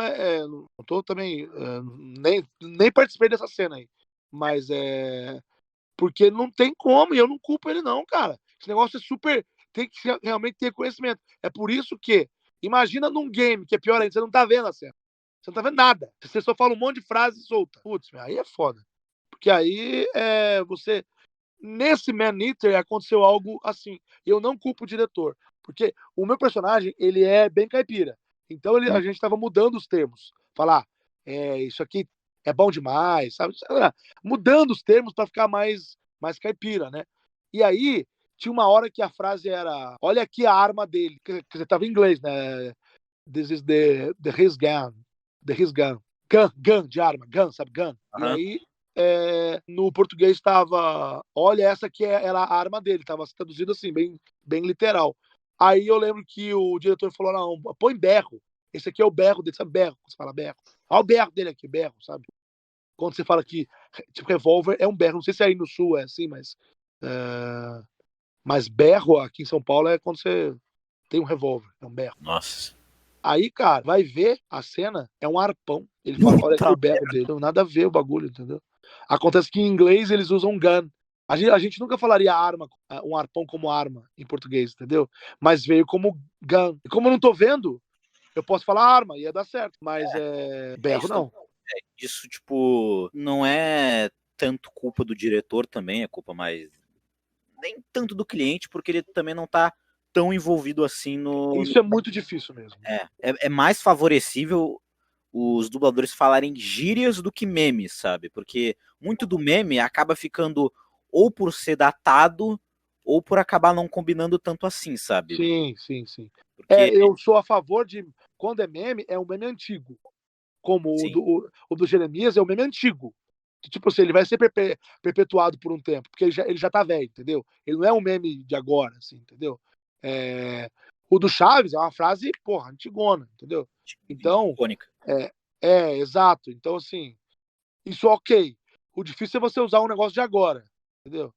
não tô também. Nem participei dessa cena aí. Mas porque não tem como, e eu não culpo ele, não, cara. Esse negócio é super. Tem que realmente ter conhecimento. É por isso que, imagina num game, que é pior ainda, você não tá vendo a cena. Você não tá vendo nada. Você só fala um monte de frase solta. Putz, aí é foda. Porque aí você. Nesse Man Eater aconteceu algo assim. Eu não culpo o diretor. Porque o meu personagem, ele é bem caipira. Então a gente tava mudando os termos. Falar, isso aqui é bom demais, sabe? Mudando os termos para ficar mais caipira, né? E aí, tinha uma hora que a frase era: olha aqui a arma dele. Quer dizer, tava em inglês, né? This is his gun. His gun. Gun de arma. Gun, sabe? Gun. Uhum. E aí, no português estava: olha, essa aqui era a arma dele. Tava traduzido assim, bem literal. Aí eu lembro que o diretor falou: não, põe berro. Esse aqui é o berro dele, sabe? Berro. Você fala berro. Olha o berro dele aqui, berro, sabe? Quando você fala que, tipo, revólver é um berro. Não sei se aí no sul é assim, mas berro aqui em São Paulo é quando você tem um revólver, é um berro. Nossa. Aí, cara, vai ver a cena, é um arpão. Ele fala: olha aqui o berro dele. Não, nada a ver o bagulho, entendeu? Acontece que em inglês eles usam gun. A gente nunca falaria um arpão como arma em português, entendeu? Mas veio como gun. E como eu não tô vendo, Eu posso falar arma, ia dar certo, mas berro isso, não. Isso, tipo, não é tanto culpa do diretor também, é culpa mais... Nem tanto do cliente, porque ele também não tá tão envolvido assim no... Isso é muito difícil mesmo. É mais favorecível os dubladores falarem gírias do que memes, sabe? Porque muito do meme acaba ficando ou por ser datado ou por acabar não combinando tanto assim, sabe? Sim. Porque, Eu sou a favor de, quando é um meme antigo. Como sim, o do Jeremias é um meme antigo. Que, tipo assim, ele vai ser perpetuado por um tempo, porque ele já tá velho, entendeu? Ele não é um meme de agora, assim, entendeu? O do Chaves é uma frase, porra, antigona, entendeu? Então, icônica. exato. Então, assim, isso é ok. O difícil é você usar um negócio de agora, entendeu?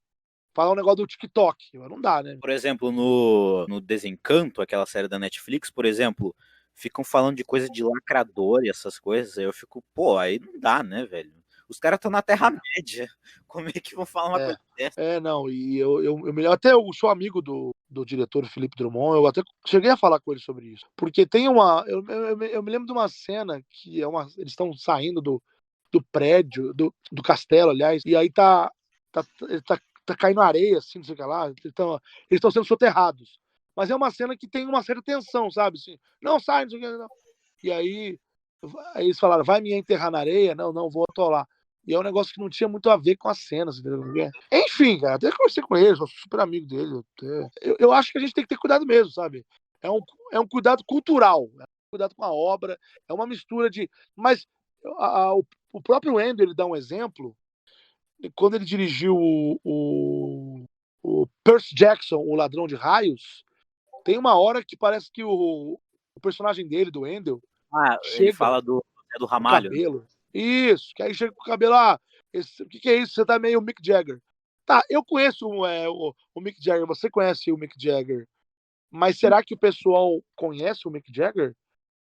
Falar um negócio do TikTok, mas não dá, né? Por exemplo, no Desencanto, aquela série da Netflix, por exemplo, ficam falando de coisa de lacrador e essas coisas, aí eu fico, pô, aí não dá, né, velho? Os caras estão na Terra-média, como é que vão falar uma coisa dessa? Não, e até eu sou amigo do diretor Felipe Drummond, eu até cheguei a falar com ele sobre isso. Porque tem eu me lembro de uma cena que eles estão saindo do prédio, do castelo, aliás, e aí tá caindo areia, assim, não sei o que lá, eles estão sendo soterrados. Mas é uma cena que tem uma certa tensão, sabe? Assim, não sai, não sei o que, não. E aí eles falaram, vai me enterrar na areia? Não, vou atolar. E é um negócio que não tinha muito a ver com as cenas, entendeu? Enfim, cara, até conversei com ele, sou super amigo dele. Eu acho que a gente tem que ter cuidado mesmo, sabe? É um cuidado cultural, é um cuidado com a obra, é uma mistura de. Mas o próprio Endo, ele dá um exemplo, quando ele dirigiu o Percy Jackson, o Ladrão de Raios, tem uma hora que parece que o personagem dele, do Endo, Ah, ele chega fala do com o Ramalho, né? cabelo. Isso, que aí chega com o cabelo, o que é isso? Você tá meio Mick Jagger. Tá, eu conheço o Mick Jagger, você conhece o Mick Jagger, mas será que o pessoal conhece o Mick Jagger?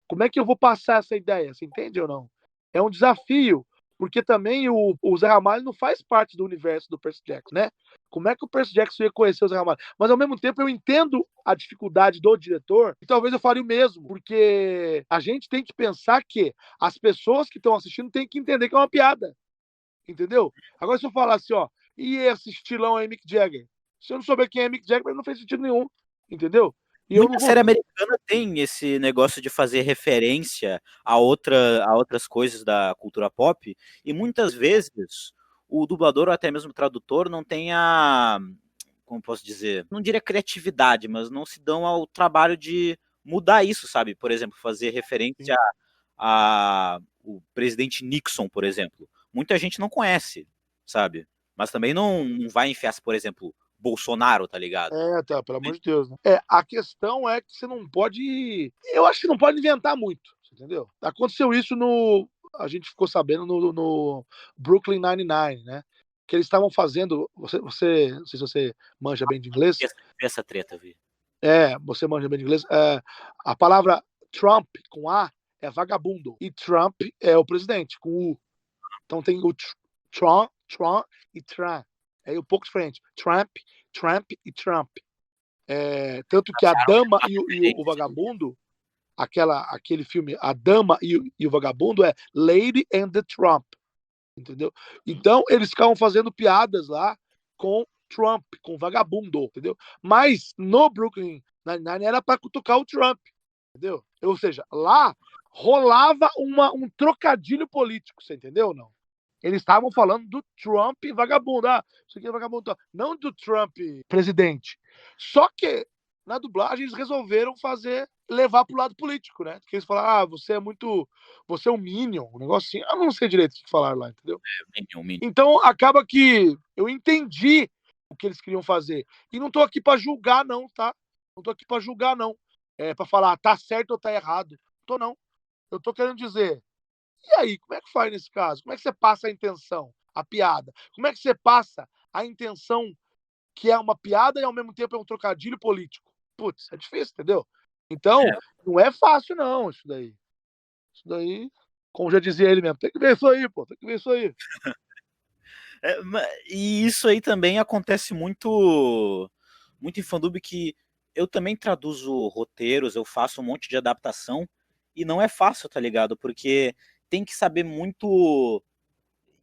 Como é que eu vou passar essa ideia? Você entende ou não? É um desafio, porque também o Zé Ramalho não faz parte do universo do Percy Jackson, né? Como é que o Percy Jackson ia conhecer o Zé Ramalho? Mas ao mesmo tempo eu entendo a dificuldade do diretor e talvez eu faria o mesmo, porque a gente tem que pensar que as pessoas que estão assistindo têm que entender que é uma piada, entendeu? Agora se eu falar assim, ó, e esse estilão aí, Mick Jagger? Se eu não souber quem é Mick Jagger, não fez sentido nenhum, entendeu? E eu não Muita vou. série americana tem esse negócio de fazer referência a outras coisas da cultura pop, e muitas vezes o dublador ou até mesmo o tradutor não tem como posso dizer, não diria criatividade, mas não se dão ao trabalho de mudar isso, sabe? Por exemplo, fazer referência a o presidente Nixon, por exemplo. Muita gente não conhece, sabe? Mas também não vai enfiar, por exemplo, Bolsonaro, tá ligado? Tá, pelo amor de Deus, né? A questão é que você não pode. Eu acho que não pode inventar muito, entendeu? Aconteceu isso no. A gente ficou sabendo no Brooklyn Nine-Nine, né? Que eles estavam fazendo. Não sei se você manja bem de inglês. Essa treta, vi. Você manja bem de inglês. A palavra Trump com A é vagabundo. E Trump é o presidente, com U. Então tem o Trump e Trump. É um pouco diferente. Trump e Trump. Tanto que a dama e o vagabundo, aquele filme, a dama e o vagabundo é Lady and the Trump, entendeu? Então eles ficavam fazendo piadas lá com Trump, com vagabundo, entendeu? Mas no Brooklyn Nine-Nine era para cutucar o Trump, entendeu? Ou seja, lá rolava um trocadilho político, você entendeu ou não? Eles estavam falando do Trump vagabundo. Isso aqui é vagabundo. Não do Trump presidente. Só que na dublagem eles resolveram levar pro lado político, né? Porque eles falaram, você é um Minion, um negócio assim. Eu não sei direito o que falaram lá, entendeu? Minion. Então acaba que eu entendi o que eles queriam fazer. E não tô aqui para julgar, não, tá? Não tô aqui para julgar, não. Para falar, tá certo ou tá errado. Não tô, não. Eu tô querendo dizer, e aí, como é que faz nesse caso? Como é que você passa a intenção, a piada? Como é que você passa a intenção que é uma piada e ao mesmo tempo é um trocadilho político? Putz, é difícil, entendeu? Então, não é fácil não, isso daí. Isso daí, como já dizia ele mesmo, tem que ver isso aí, pô, tem que ver isso aí. E isso aí também acontece muito em fandub, que eu também traduzo roteiros, eu faço um monte de adaptação, E não é fácil, tá ligado? Porque tem que saber muito,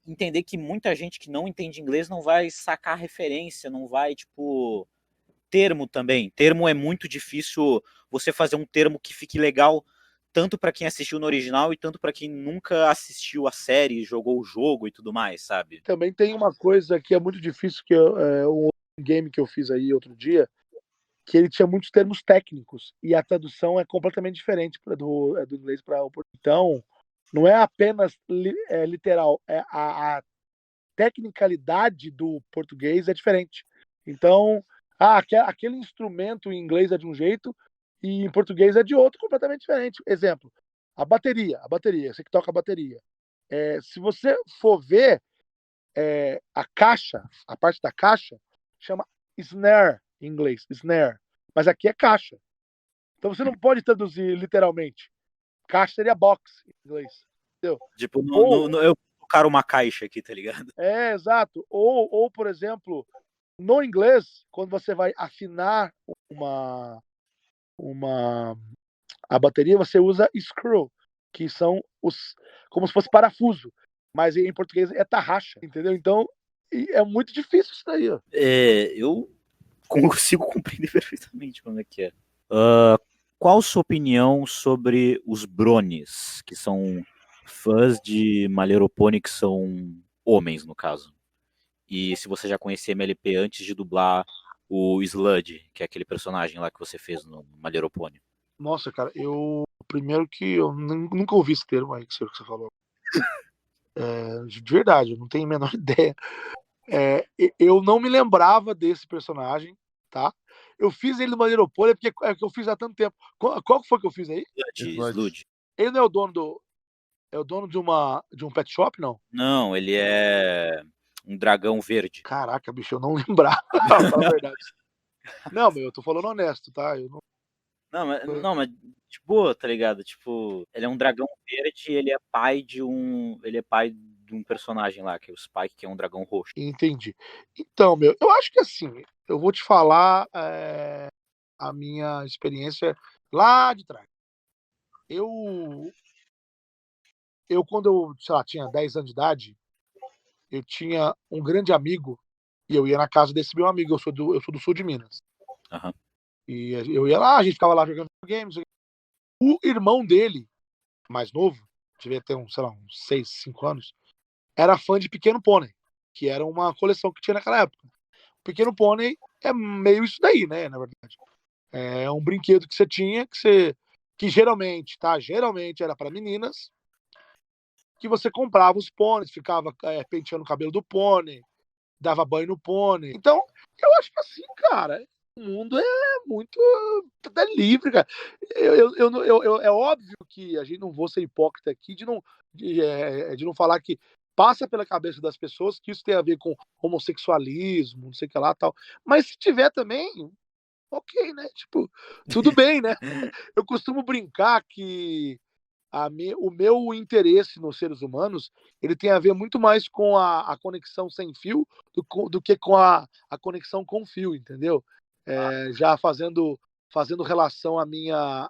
entender que muita gente que não entende inglês não vai sacar referência, não vai, tipo, termo também. Termo é muito difícil você fazer um termo que fique legal tanto para quem assistiu no original e tanto para quem nunca assistiu a série, jogou o jogo e tudo mais, sabe? Também tem uma coisa que é muito difícil, que um game que eu fiz aí outro dia, que ele tinha muitos termos técnicos e a tradução é completamente diferente do inglês para o português. Então, não é apenas literal, a tecnicalidade do português é diferente. Então, aquele instrumento em inglês é de um jeito e em português é de outro, completamente diferente. Exemplo, a bateria, você que toca a bateria. Se você for ver a caixa, a parte da caixa, chama snare em inglês, snare. Mas aqui é caixa. Então você não pode traduzir literalmente. Caixa seria box em inglês. Entendeu? Tipo, eu colocar uma caixa aqui, tá ligado? Exato. Ou, por exemplo, no inglês, quando você vai afinar a bateria, você usa screw, que são como se fosse parafuso. Mas em português é tarraxa, entendeu? Então é muito difícil isso daí. Ó. Eu consigo compreender perfeitamente como é que é. Qual sua opinião sobre os Bronis, que são fãs de My Little Pony, que são homens, no caso? E se você já conhecia MLP antes de dublar o Sludge, que é aquele personagem lá que você fez no My Little Pony? Nossa, cara, primeiro que eu nunca ouvi esse termo aí que você falou. De verdade, eu não tenho a menor ideia. Eu não me lembrava desse personagem, tá? Eu fiz ele no My Little Pony porque é que eu fiz há tanto tempo. Qual foi que eu fiz aí? Sludge. Ele não é o dono é o dono de um pet shop, não? Não, ele é um dragão verde. Caraca, bicho, eu não lembrava, pra falar a verdade. Não, eu tô falando honesto, tá? Eu não... Não, mas de boa, tá ligado? Tipo, ele é um dragão verde e ele é pai de um. Ele é pai de um personagem lá, que é o Spike, que é um dragão roxo. Entendi. Então, eu acho que assim, eu vou te falar a minha experiência lá de trás. Quando eu, sei lá, tinha 10 anos de idade, eu tinha um grande amigo e eu ia na casa desse meu amigo. Eu sou do sul de Minas. Uhum. E eu ia lá, a gente ficava lá jogando games. O irmão dele, mais novo, devia ter sei lá, uns 6, 5 anos, era fã de Pequeno Pônei, que era uma coleção que tinha naquela época. Pequeno Pônei é meio isso daí, né, na verdade. É um brinquedo que você tinha, que geralmente, tá? Geralmente era para meninas, que você comprava os pôneis, ficava penteando o cabelo do pônei, dava banho no pônei. Então, eu acho que assim, cara, o mundo é muito livre, cara. É óbvio que a gente não vou ser hipócrita aqui de não falar que passa pela cabeça das pessoas que isso tem a ver com homossexualismo, não sei o que lá tal. Mas se tiver também, ok, né? Tipo, tudo bem, né? Eu costumo brincar que o meu interesse nos seres humanos ele tem a ver muito mais com a conexão sem fio do que com a conexão com fio, entendeu? Já fazendo relação à minha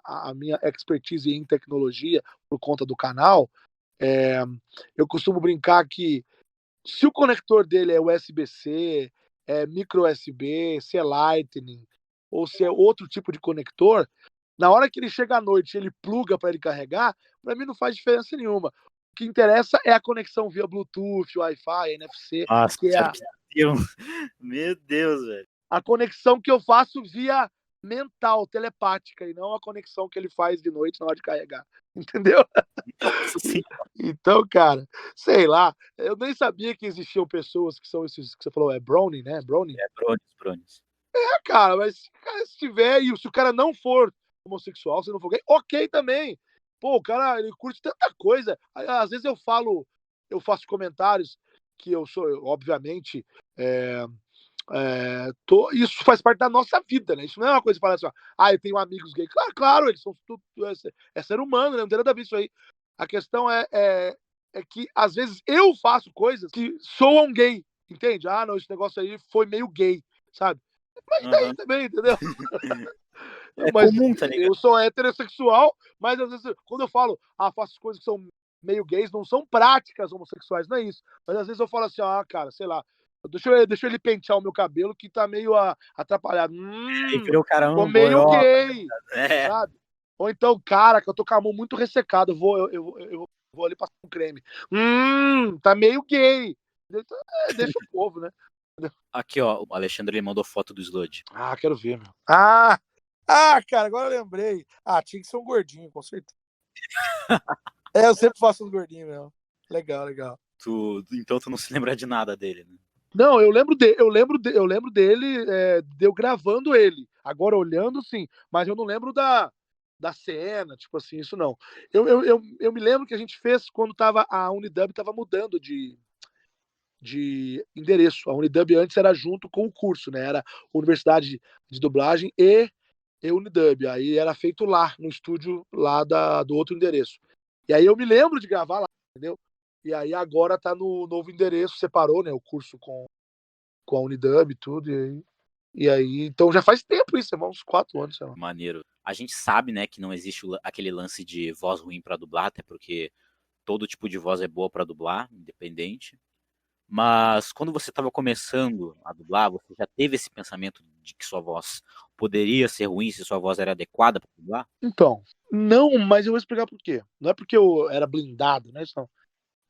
expertise em tecnologia por conta do canal, eu costumo brincar que se o conector dele é USB-C, é micro USB, se é Lightning ou se é outro tipo de conector, na hora que ele chega à noite e ele pluga para ele carregar, para mim não faz diferença nenhuma. O que interessa é a conexão via Bluetooth, Wi-Fi, NFC, Nossa, que é meu Deus, velho. a conexão que eu faço via mental, telepática, e não a conexão que ele faz de noite na hora de carregar. Entendeu? Nossa, sim. Então, cara, sei lá, eu nem sabia que existiam pessoas que são esses que você falou, Brownie, né? Brownie? Bronis. Cara, mas cara, se tiver, e se o cara não for homossexual, se não for gay, ok também. Pô, o cara, ele curte tanta coisa. Às vezes eu faço comentários que eu sou, obviamente, isso faz parte da nossa vida, né? Isso não é uma coisa que fala assim, eu tenho amigos gays. Claro, eles são tudo, é ser humano, né? Não tem nada a ver isso aí. A questão é que, às vezes, eu faço coisas que soam gay, entende? Não, esse negócio aí foi meio gay, sabe? Mas tá aí também, entendeu? É Mas comum, tá ligado? eu sou heterossexual, mas às vezes, quando eu falo, faço coisas que são meio gays, não são práticas homossexuais, não é isso. Mas às vezes eu falo assim, cara, sei lá, deixa ele pentear o meu cabelo que tá meio atrapalhado. Aí virou Tô caramba, meio boiola. gay, É. sabe? Ou então, cara, que eu tô com a mão muito ressecada, eu vou ali passar um creme. Tá meio gay. Então, deixa o povo, né? Aqui, ó, o Alexandre ele mandou foto do Sludge. Quero ver, meu. Cara, agora eu lembrei. Tinha que ser um gordinho, com certeza. Eu sempre faço uns gordinhos mesmo. Legal. Então tu não se lembra de nada dele, né? Não, eu lembro dele, de eu gravando ele. Agora olhando, sim, mas eu não lembro da cena, tipo assim, isso não. Eu me lembro que a gente fez quando a Unidub tava mudando de endereço. A Unidub antes era junto com o curso, né? Era Universidade de Dublagem e Unidub. Aí era feito lá, no estúdio lá do outro endereço. E aí eu me lembro de gravar lá, entendeu? E aí agora tá no novo endereço, separou, né, o curso com a Unidub e tudo, e aí, então já faz tempo isso, uns 4 anos, sei lá. Maneiro. A gente sabe, né, que não existe aquele lance de voz ruim pra dublar, até porque todo tipo de voz é boa pra dublar, independente. Mas quando você estava começando a dublar, você já teve esse pensamento de que sua voz poderia ser ruim se sua voz era adequada para dublar? Então, não, mas eu vou explicar por quê. Não é porque eu era blindado, né? Isso não.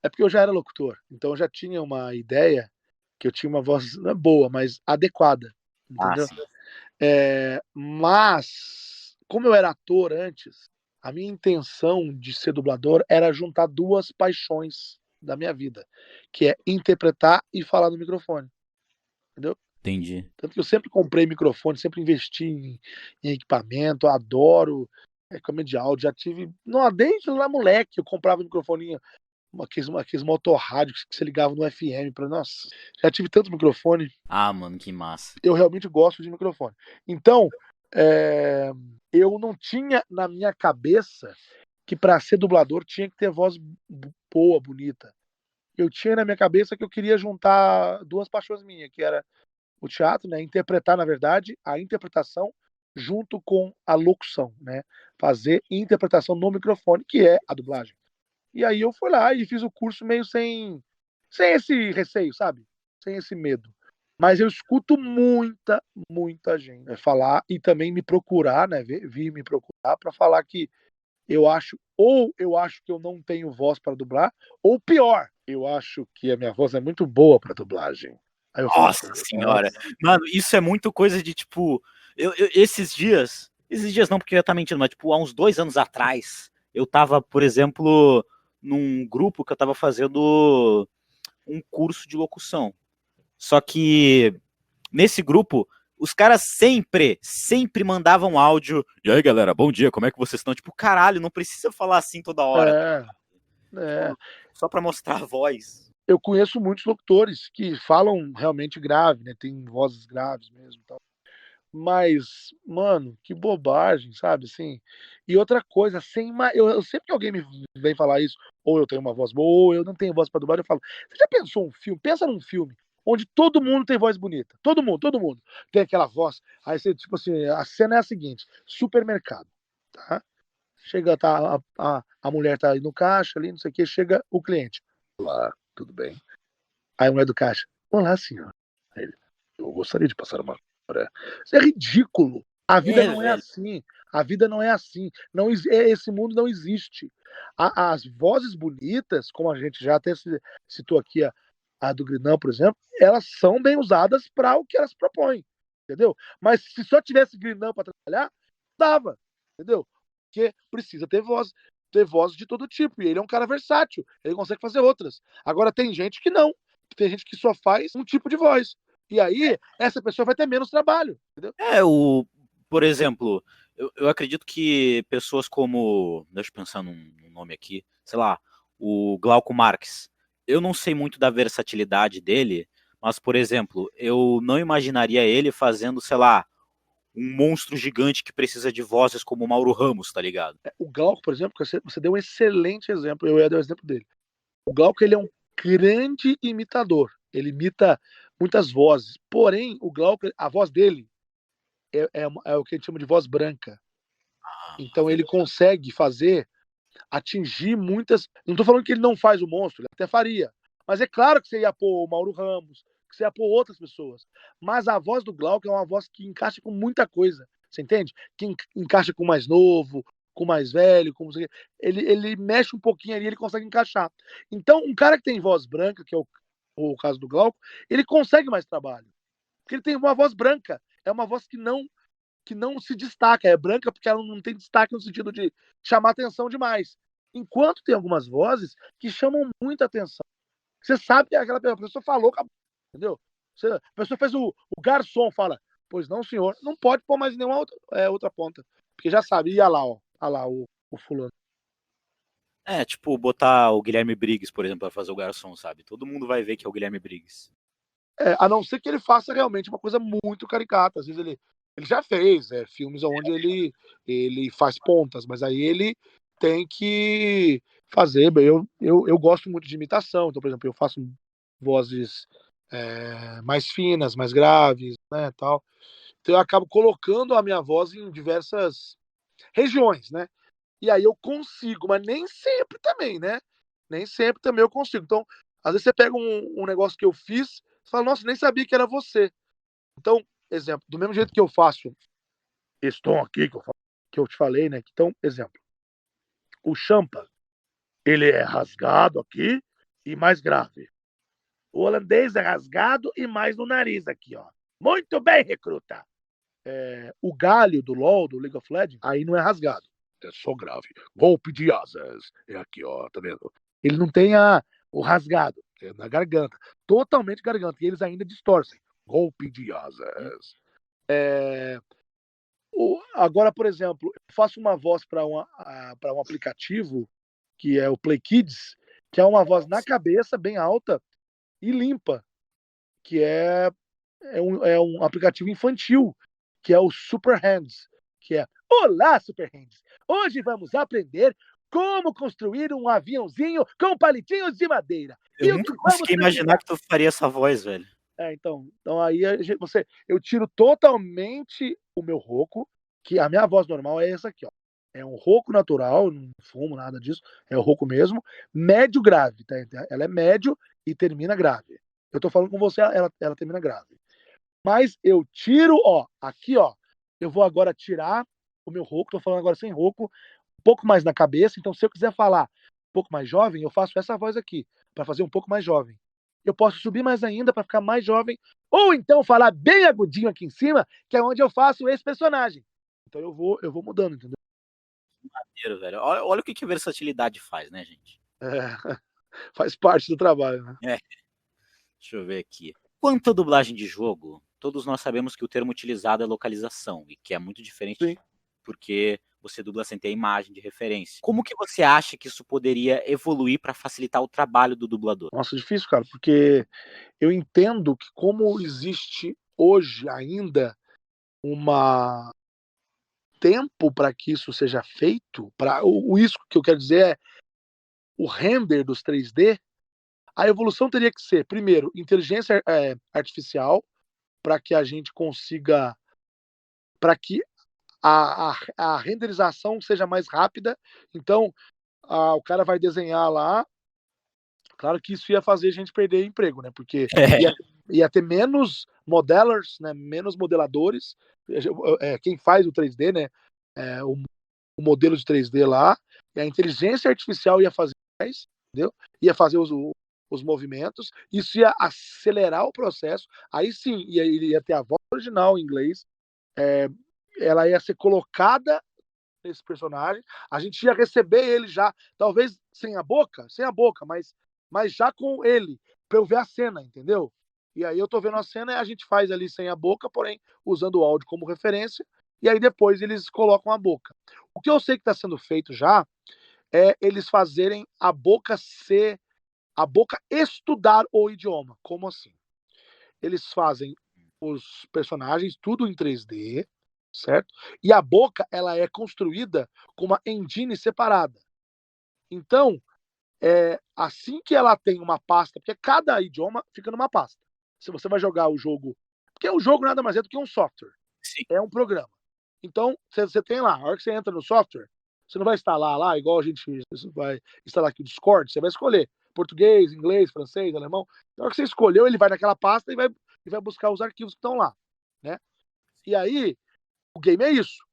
É porque eu já era locutor. Então eu já tinha uma ideia que eu tinha uma voz, não é boa, mas adequada. Entendeu? Sim. Mas, como eu era ator antes, a minha intenção de ser dublador era juntar 2 paixões da minha vida, que é interpretar e falar no microfone. Entendeu? Entendi. Tanto que eu sempre comprei microfone, sempre investi em equipamento, adoro câmera de áudio. Já tive. Não, desde lá moleque, eu comprava microfoninho, aqueles motorrádio que você ligava no FM. Nossa, já tive tanto microfone. Mano, que massa. Eu realmente gosto de microfone. Então, eu não tinha na minha cabeça que para ser dublador tinha que ter voz boa, bonita. Eu tinha na minha cabeça que eu queria juntar 2 paixões minhas, que era o teatro, né? Interpretar, na verdade, a interpretação junto com a locução, né? Fazer interpretação no microfone, que é a dublagem. E aí eu fui lá e fiz o curso meio sem esse receio, sabe? Sem esse medo. Mas eu escuto muita gente falar e também me procurar, né? Vir me procurar para falar que eu acho que eu não tenho voz para dublar, ou pior, eu acho que a minha voz é muito boa para dublagem. Aí eu Nossa senhora. Mano, isso é muito coisa de tipo. Esses dias não, porque eu ia estar mentindo, mas tipo, há uns 2 anos atrás, eu tava, por exemplo, num grupo que eu tava fazendo um curso de locução. Só que nesse grupo, os caras sempre mandavam áudio. E aí, galera, bom dia, como é que vocês estão? Tipo, caralho, não precisa falar assim toda hora. Tipo, só pra mostrar a voz. Eu conheço muitos locutores que falam realmente grave, né? Tem vozes graves mesmo, tal. Mas, mano, que bobagem, sabe? Assim. E outra coisa, eu sempre que alguém me vem falar isso, ou eu tenho uma voz boa, ou eu não tenho voz para dublar, eu falo: você já pensou um filme? Pensa num filme onde todo mundo tem voz bonita. Todo mundo tem aquela voz. Aí você, tipo assim, a cena é a seguinte: supermercado, tá? Chega, tá, a mulher tá aí no caixa, ali, não sei o que, chega o cliente. Olá, tudo bem? Aí a mulher do caixa: olá, senhor. Aí ele: eu gostaria de passar uma hora. Isso é ridículo. A vida não é assim. A vida não é assim. Não, esse mundo não existe. As vozes bonitas, como a gente já até citou aqui, a do Grinão, por exemplo, elas são bem usadas para o que elas propõem. Entendeu? Mas se só tivesse Grinão para trabalhar, dava. Entendeu? Porque precisa ter voz de todo tipo. E ele é um cara versátil. Ele consegue fazer outras. Agora tem gente que não. Tem gente que só faz um tipo de voz. E aí, essa pessoa vai ter menos trabalho. Entendeu? Por exemplo, eu acredito que pessoas como. Deixa eu pensar num nome aqui. Sei lá, o Glauco Marques. Eu não sei muito da versatilidade dele, mas, por exemplo, eu não imaginaria ele fazendo, sei lá, um monstro gigante que precisa de vozes como o Mauro Ramos, tá ligado? O Glauco, por exemplo, você deu um excelente exemplo, eu ia dar o exemplo dele. O Glauco, ele é um grande imitador, ele imita muitas vozes, porém, o Glauco, a voz dele é o que a gente chama de voz branca. Ah, Então ele consegue atingir muitas. Não estou falando que ele não faz o monstro, ele até faria. Mas é claro que você ia pôr o Mauro Ramos, que você ia pôr outras pessoas. Mas a voz do Glauco é uma voz que encaixa com muita coisa. Você entende? Que encaixa com o mais novo, com o mais velho, com ele mexe um pouquinho ali, ele consegue encaixar. Então, um cara que tem voz branca, que é o caso do Glauco, ele consegue mais trabalho. Porque ele tem uma voz branca. É uma voz que não se destaca. É branca porque ela não tem destaque no sentido de chamar atenção demais. Enquanto tem algumas vozes que chamam muita atenção. Você sabe que aquela pessoa falou, entendeu? A pessoa fez o garçom, fala, pois não, senhor, não pode pôr mais nenhuma outra ponta. Porque já sabe, ia lá, ó. Olha lá o fulano. tipo, botar o Guilherme Briggs, por exemplo, pra fazer o garçom, sabe? Todo mundo vai ver que é o Guilherme Briggs. A não ser que ele faça realmente uma coisa muito caricata. Às vezes ele já fez filmes onde ele faz pontas, mas aí ele tem que fazer. Eu gosto muito de imitação, então, por exemplo, eu faço vozes mais finas, mais graves, né, tal. Então eu acabo colocando a minha voz em diversas regiões, né? E aí eu consigo, mas nem sempre também, né? Nem sempre também eu consigo. Então, às vezes você pega um negócio que eu fiz, você fala, nossa, nem sabia que era você. Então, exemplo, do mesmo jeito que eu faço esse tom aqui que eu te falei, né? Então, exemplo, o Champa, ele é rasgado aqui e mais grave. O holandês é rasgado e mais no nariz aqui, ó. Muito bem, recruta. O galho do LoL, do League of Legends, aí não é rasgado. É só grave. Golpe de asas. É aqui, ó, tá vendo? Ele não tem o rasgado, é na garganta. Totalmente garganta. E eles ainda distorcem. Golpe de asas. Agora, por exemplo, eu faço uma voz para um aplicativo que é o Play Kids, que é uma voz na cabeça, bem alta e limpa, que é um aplicativo infantil, que é o Super Hands, que é Olá, Super Hands! Hoje vamos aprender como construir um aviãozinho com palitinhos de madeira. Eu nunca consegui imaginar que tu faria essa voz, velho. Então aí eu tiro totalmente o meu rouco, que a minha voz normal é essa aqui, ó. É um rouco natural, não fumo nada disso, é o rouco mesmo, médio grave, tá? Ela é médio e termina grave. Eu tô falando com você, ela termina grave. Mas eu tiro, ó, aqui, ó, eu vou agora tirar o meu rouco, tô falando agora sem rouco, um pouco mais na cabeça, então se eu quiser falar um pouco mais jovem, eu faço essa voz aqui, para fazer um pouco mais jovem. Eu posso subir mais ainda para ficar mais jovem, ou então falar bem agudinho aqui em cima, que é onde eu faço esse personagem. Então eu vou mudando, entendeu? Maneiro, velho. Olha o que a versatilidade faz, né, gente? Faz parte do trabalho, né? Deixa eu ver aqui. Quanto à dublagem de jogo, todos nós sabemos que o termo utilizado é localização, e que é muito diferente. Sim. Porque você dubla sem ter imagem de referência. Como que você acha que isso poderia evoluir para facilitar o trabalho do dublador? Nossa, difícil, cara, porque eu entendo que como existe hoje ainda uma tempo para que isso seja feito, isso que eu quero dizer é o render dos 3D, a evolução teria que ser, primeiro, inteligência artificial, para que a gente consiga, para que a renderização seja mais rápida. Então, o cara vai desenhar lá, claro que isso ia fazer a gente perder emprego, né? Porque ia ter menos modelers, né? Menos modeladores. Quem faz o 3D, né? O modelo de 3D lá, e a inteligência artificial ia fazer mais, entendeu? Ia fazer os movimentos, isso ia acelerar o processo, aí sim ia ter a voz original em inglês, ela ia ser colocada nesse personagem, a gente ia receber ele já, talvez sem a boca, mas já com ele, pra eu ver a cena, entendeu? E aí eu tô vendo a cena e a gente faz ali sem a boca, porém usando o áudio como referência, e aí depois eles colocam a boca. O que eu sei que está sendo feito já é eles fazerem a boca estudar o idioma. Como assim? Eles fazem os personagens tudo em 3D, certo? E a boca ela é construída com uma engine separada. Então, assim que ela tem uma pasta, porque cada idioma fica numa pasta. Se você vai jogar o jogo, porque o jogo nada mais é do que um software. Sim. é um programa. Então, você tem lá, a hora que você entra no software, você não vai instalar lá, igual a gente vai instalar aqui o Discord, você vai escolher português, inglês, francês, alemão. Na hora que você escolheu, ele vai naquela pasta e vai buscar os arquivos que estão lá, né? E aí, o game é isso.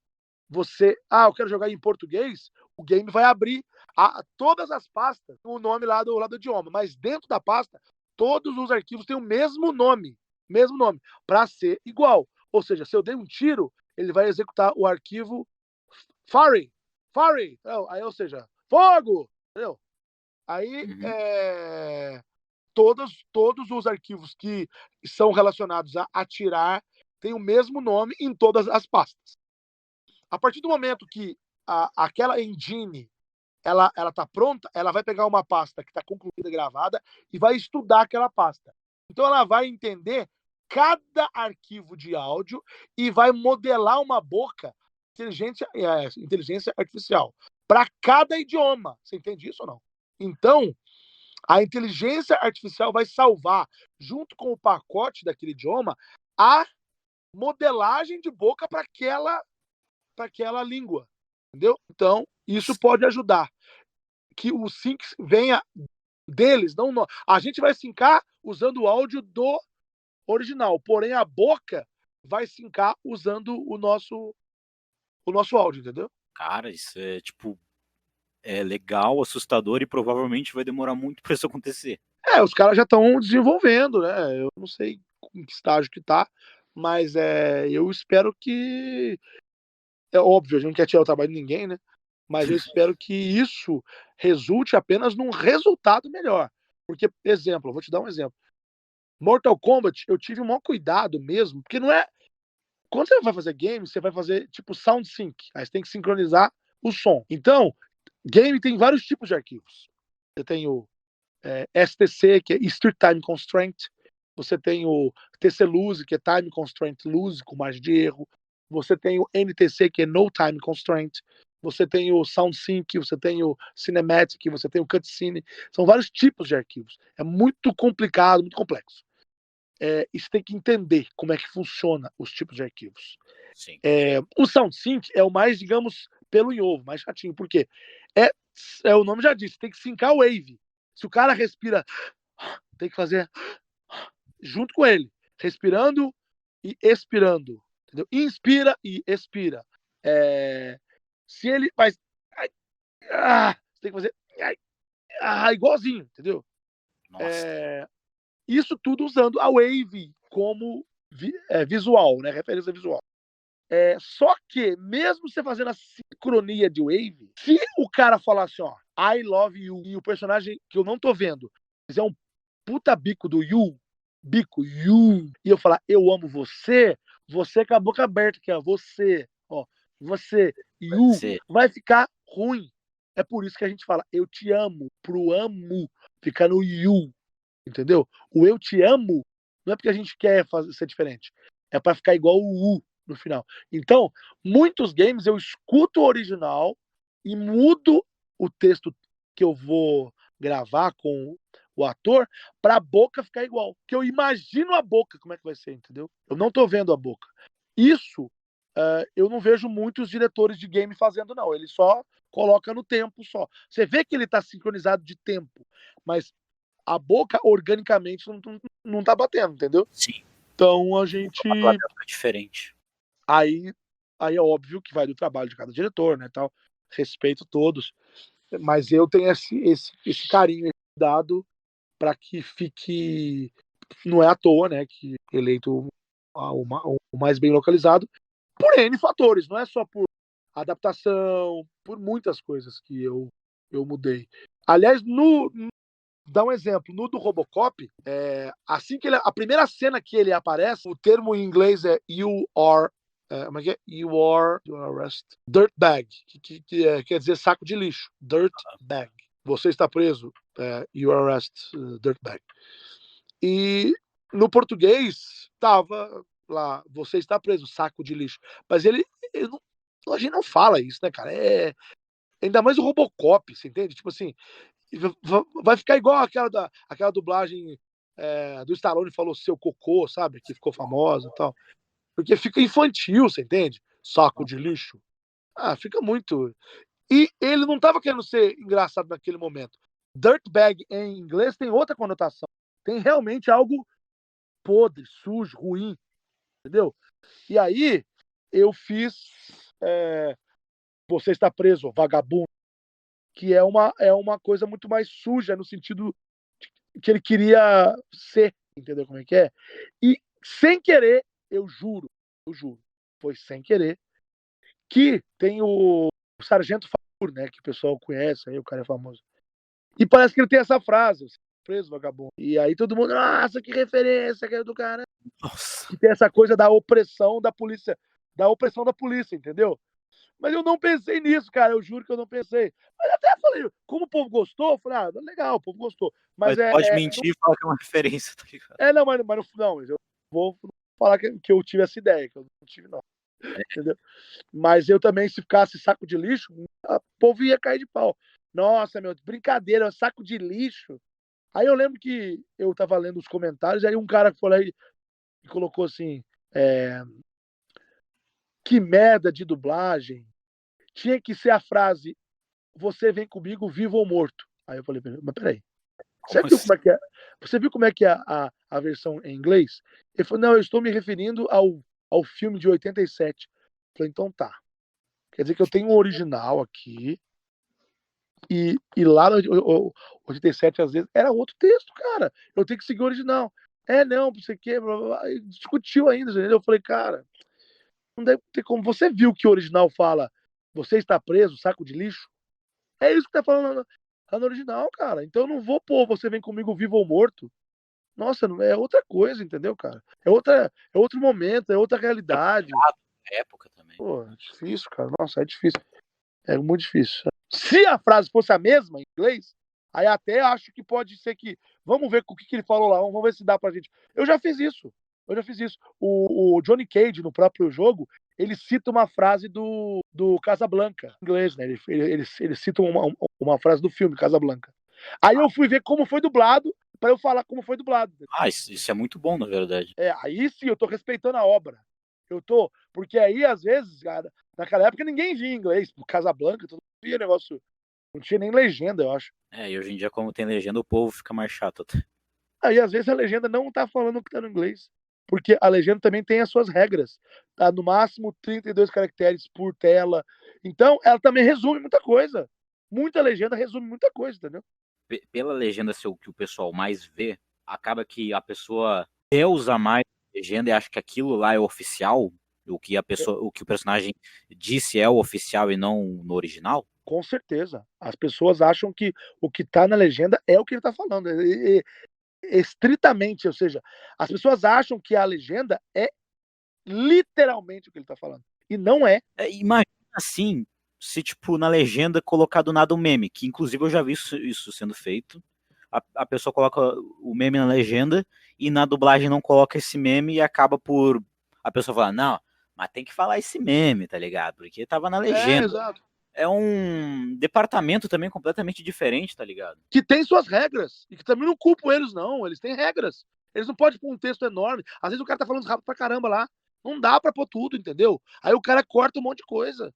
Eu quero jogar em português, o game vai abrir todas as pastas, o nome lá do idioma, mas dentro da pasta, todos os arquivos têm o mesmo nome, para ser igual. Ou seja, se eu dei um tiro, ele vai executar o arquivo fire, aí, ou seja, fogo, entendeu? Aí, todos os arquivos que são relacionados a atirar têm o mesmo nome em todas as pastas. A partir do momento que aquela engine ela está pronta, ela vai pegar uma pasta que está concluída, gravada, e vai estudar aquela pasta. Então ela vai entender cada arquivo de áudio e vai modelar uma boca inteligência artificial para cada idioma. Você entende isso ou não? Então, a inteligência artificial vai salvar, junto com o pacote daquele idioma, a modelagem de boca para aquela língua, entendeu? Então, isso pode ajudar que o sync venha deles, não nós. A gente vai sincar usando o áudio do original, porém a boca vai sincar usando o nosso áudio, entendeu? Cara, isso é tipo legal, assustador e provavelmente vai demorar muito para isso acontecer. Os caras já estão desenvolvendo, né? Eu não sei em que estágio que tá, mas eu espero que é óbvio, a gente não quer tirar o trabalho de ninguém, né? Mas eu espero que isso resulte apenas num resultado melhor. Porque, exemplo, eu vou te dar um exemplo. Mortal Kombat, eu tive um maior cuidado mesmo, porque não é. Quando você vai fazer game, você vai fazer tipo sound sync. Aí você tem que sincronizar o som. Então, game tem vários tipos de arquivos. Você tem o STC, que é Street Time Constraint. Você tem o TC-Lose, que é Time Constraint Lose, com margem de erro. Você tem o NTC, que é No Time Constraint. Você tem o Sound Sync, você tem o Cinematic, você tem o Cutscene. São vários tipos de arquivos. É muito complicado, muito complexo. E você tem que entender como é que funciona os tipos de arquivos. Sim. O Sound Sync é o mais, digamos, pelo em ovo, mais chatinho. Por quê? O nome já disse, tem que sincar o wave. Se o cara respira, tem que fazer junto com ele, respirando e expirando. Entendeu? Inspira e expira. Se ele faz. Você tem que fazer. Igualzinho, entendeu? Nossa. Isso tudo usando a Wave como visual, né? Referência visual. Só que, mesmo você fazendo a sincronia de Wave, se o cara falar assim, ó, I love you, e o personagem que eu não tô vendo fizer um puta bico do you, e eu falar, eu amo você com a boca aberta, que é você, ó, você, you, vai ficar ruim. É por isso que a gente fala, eu te amo, pro amo, ficar no you, entendeu? O eu te amo não é porque a gente quer ser diferente, é para ficar igual o u no final. Então, muitos games eu escuto o original e mudo o texto que eu vou gravar com o ator para a boca ficar igual. Porque eu imagino a boca como é que vai ser, entendeu? Eu não tô vendo a boca. Isso eu não vejo muitos diretores de game fazendo, não. Ele só coloca no tempo só. Você vê que ele tá sincronizado de tempo, mas a boca organicamente não tá batendo, entendeu? Sim. Então a gente. É diferente. Aí é óbvio que vai do trabalho de cada diretor, né? Tal. Respeito todos. Mas eu tenho esse carinho dado para que fique. Não é à toa, né? Que eleito o mais bem localizado, por N fatores, não é só por adaptação, por muitas coisas que eu mudei. Aliás, dá um exemplo, no do Robocop, assim que a primeira cena que ele aparece, o termo em inglês é you are dirtbag, que quer dizer saco de lixo, dirtbag. Você está preso, you are arrested, dirtbag. E no português tava lá, você está preso, saco de lixo. Mas a gente não fala isso, né, cara? Ainda mais o Robocop, você entende? Tipo assim, vai ficar igual aquela dublagem do Stallone falou seu cocô, sabe? Que ficou famosa e tal. Porque fica infantil, você entende? Saco de lixo. Ah, fica muito. E ele não tava querendo ser engraçado naquele momento. Dirtbag em inglês tem outra conotação. Tem realmente algo podre, sujo, ruim, entendeu? E aí eu fiz Você Está Preso, Vagabundo, que é uma coisa muito mais suja, no sentido que ele queria ser, entendeu como é que é? E sem querer, eu juro, foi sem querer, que tem o Sargento Faur, né, que o pessoal conhece, aí o cara é famoso. E parece que ele tem essa frase, preso, vagabundo. E aí todo mundo, nossa, que referência, que é do cara. Nossa. Que tem essa coisa da opressão da polícia, entendeu? Mas eu não pensei nisso, cara, eu juro que eu não pensei. Mas até falei, como o povo gostou, eu falei, legal, o povo gostou. Mas pode mentir e falar que é uma referência, tá ligado? não, mas não, eu vou falar que eu tive essa ideia, que eu não tive, não. Entendeu? Mas eu também, se ficasse saco de lixo, o povo ia cair de pau. Nossa, meu, brincadeira, saco de lixo. Aí eu lembro que eu tava lendo os comentários, aí um cara foi lá e colocou assim, que merda de dublagem. Tinha que ser a frase, você vem comigo vivo ou morto. Aí eu falei, mas peraí, você viu como é que é? Você viu como é que é a versão em inglês? Ele falou, não, eu estou me referindo ao filme de 87. Eu falei, então tá. Quer dizer que eu tenho um original aqui, e lá no 87, às vezes, era outro texto, cara. Eu tenho que seguir o original. Não, não sei o quê, blá, blá, blá. Discutiu ainda, entendeu? Eu falei, cara, não deve ter como. Você viu que o original fala, você está preso, saco de lixo? É isso que tá falando no original, cara. Então eu não vou pôr, você vem comigo vivo ou morto. Nossa, é outra coisa, entendeu, cara? É outro momento, é outra realidade. Época também. Pô, é difícil, cara. Nossa, é difícil. É muito difícil. Se a frase fosse a mesma em inglês, aí até acho que pode ser que. Vamos ver o que ele falou lá, vamos ver se dá pra gente. Eu já fiz isso. O Johnny Cage, no próprio jogo, ele cita uma frase do Casablanca, em inglês, né? Ele cita uma frase do filme Casablanca. Aí eu fui ver como foi dublado, pra eu falar como foi dublado. Isso é muito bom, na verdade. Aí sim eu tô respeitando a obra. Porque aí, às vezes, cara, naquela época ninguém via inglês, Casablanca, todo mundo via negócio. Não tinha nem legenda, eu acho. E hoje em dia, como tem legenda, o povo fica mais chato até. Aí, às vezes, a legenda não tá falando o que tá no inglês. Porque a legenda também tem as suas regras. Tá no máximo 32 caracteres por tela. Então, ela também resume muita coisa. Muita legenda resume muita coisa, entendeu? Pela legenda ser o que o pessoal mais vê, acaba que a pessoa quer usar mais a legenda e acha que aquilo lá é oficial, o que o personagem disse é o oficial e não no original. Com certeza. As pessoas acham que o que tá na legenda é o que ele tá falando. Estritamente, ou seja, as pessoas acham que a legenda é literalmente o que ele tá falando. E não é. Imagina assim, se tipo na legenda colocar do nada um meme, que inclusive eu já vi isso sendo feito. A pessoa coloca o meme na legenda e na dublagem não coloca esse meme e acaba por a pessoa falar, não, mas tem que falar esse meme, tá ligado? Porque tava na legenda. Exato. É um departamento também completamente diferente, tá ligado? Que tem suas regras. E que também não culpo eles, não. Eles têm regras. Eles não podem pôr um texto enorme. Às vezes o cara tá falando rápido pra caramba lá. Não dá pra pôr tudo, entendeu? Aí o cara corta um monte de coisa.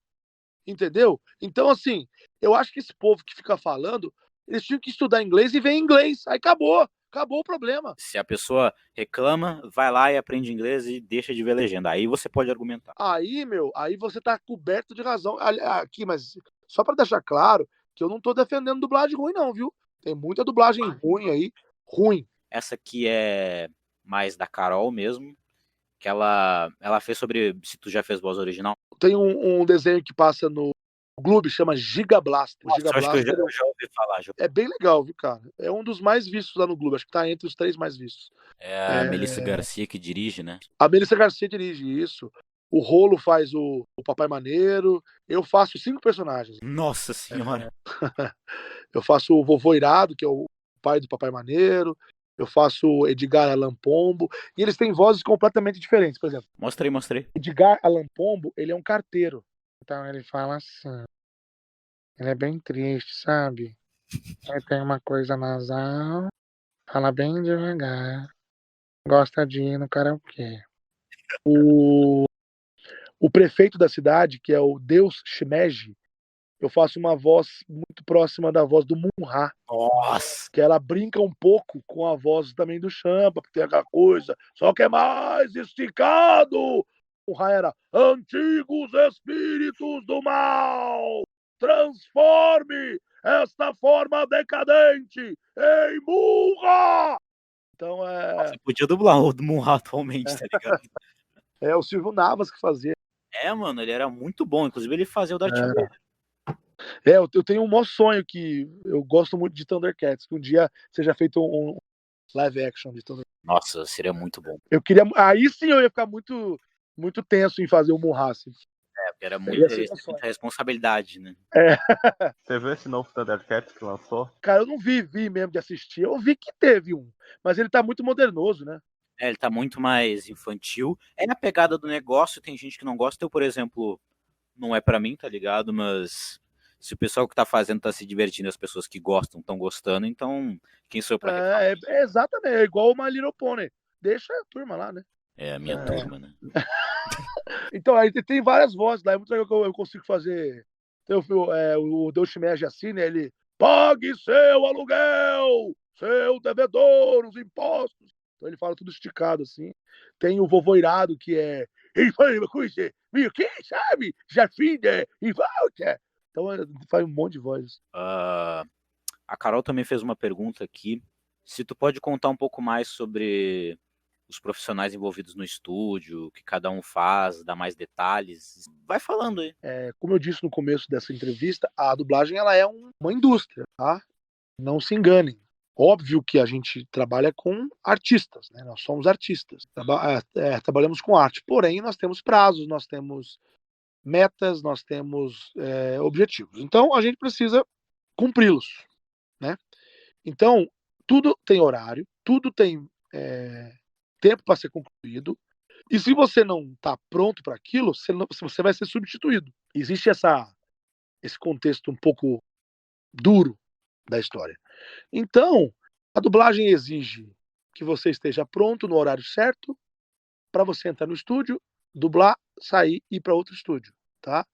Entendeu? Então, assim, eu acho que esse povo que fica falando, eles tinham que estudar inglês e ver inglês. Aí acabou. Acabou o problema. Se a pessoa reclama, vai lá e aprende inglês e deixa de ver legenda. Aí você pode argumentar. Aí você tá coberto de razão. Aqui, mas só pra deixar claro que eu não tô defendendo dublagem ruim, não, viu? Tem muita dublagem ruim aí. Ruim. Essa aqui é mais da Carol mesmo, que ela fez sobre, se tu já fez voz original. Tem um desenho que passa no Globo, chama Giga Blaster. Nossa, Giga acho que Blaster eu já ouvi falar. é bem legal, viu, cara? É um dos mais vistos lá no Globo. Acho que tá entre os 3 mais vistos. É a Melissa Garcia que dirige, né? A Melissa Garcia dirige isso. O Rolo faz o Papai Maneiro. Eu faço 5 personagens. Nossa senhora. Eu faço o Vovô Irado, que é o pai do Papai Maneiro. Eu faço o Edgar Allan Pombo. E eles têm vozes completamente diferentes. Por exemplo, Mostrei. Edgar Allan Pombo, ele é um carteiro. Então ele fala assim. Ele é bem triste, sabe? Ele tem uma coisa nasal. Fala bem devagar. Gosta de ir no karaokê. O prefeito da cidade, que é o Deus Shimeji, eu faço uma voz muito próxima da voz do Munra, Nossa! que ela brinca um pouco com a voz também do Champa, porque tem aquela coisa, só que é mais esticado. O Munra era antigos espíritos do mal, transforme esta forma decadente em Munra! Então Você podia dublar o Munra atualmente, tá ligado? é o Silvio Navas que fazia. Mano, ele era muito bom. Inclusive, ele fazia o Darth Vader. Eu tenho um maior sonho que eu gosto muito de Thundercats, que um dia seja feito um live action de Thundercats. Nossa, seria muito bom. Eu queria. Aí sim eu ia ficar muito, muito tenso em fazer o Munra, assim. Porque era Ia ser muita responsabilidade, né? Você viu esse novo Thundercats que lançou? Cara, eu não vi mesmo de assistir. Eu vi que teve um, mas ele tá muito modernoso, né? Ele tá muito mais infantil. É na pegada do negócio, tem gente que não gosta. Eu, por exemplo, não é pra mim, tá ligado? Mas se o pessoal que tá fazendo tá se divertindo, as pessoas que gostam estão gostando, então quem sou eu pra reclamar? Exatamente, é igual o My Little Pony. Deixa a turma lá, né? É a minha turma, né? Então, aí tem várias vozes lá, é muito legal que eu consigo fazer. Tem o Deus Shimeji assim, né? Ele pague seu aluguel, seu devedor, os impostos. Então ele fala tudo esticado assim. Tem o vovô irado que é meio que sabe? Já filha e volta. Então ele faz um monte de vozes. A Carol também fez uma pergunta aqui. Se tu pode contar um pouco mais sobre os profissionais envolvidos no estúdio, o que cada um faz, dar mais detalhes. Vai falando aí. Como eu disse no começo dessa entrevista, a dublagem ela é uma indústria, tá? Não se enganem. Óbvio que a gente trabalha com artistas, né? Nós somos artistas, trabalhamos com arte, porém nós temos prazos, nós temos metas, nós temos objetivos. Então a gente precisa cumpri-los, né? Então tudo tem horário, tudo tem tempo para ser concluído. E se você não está pronto para aquilo, você vai ser substituído. Existe esse contexto um pouco duro da história. Então, a dublagem exige que você esteja pronto no horário certo para você entrar no estúdio, dublar, sair e ir para outro estúdio, tá?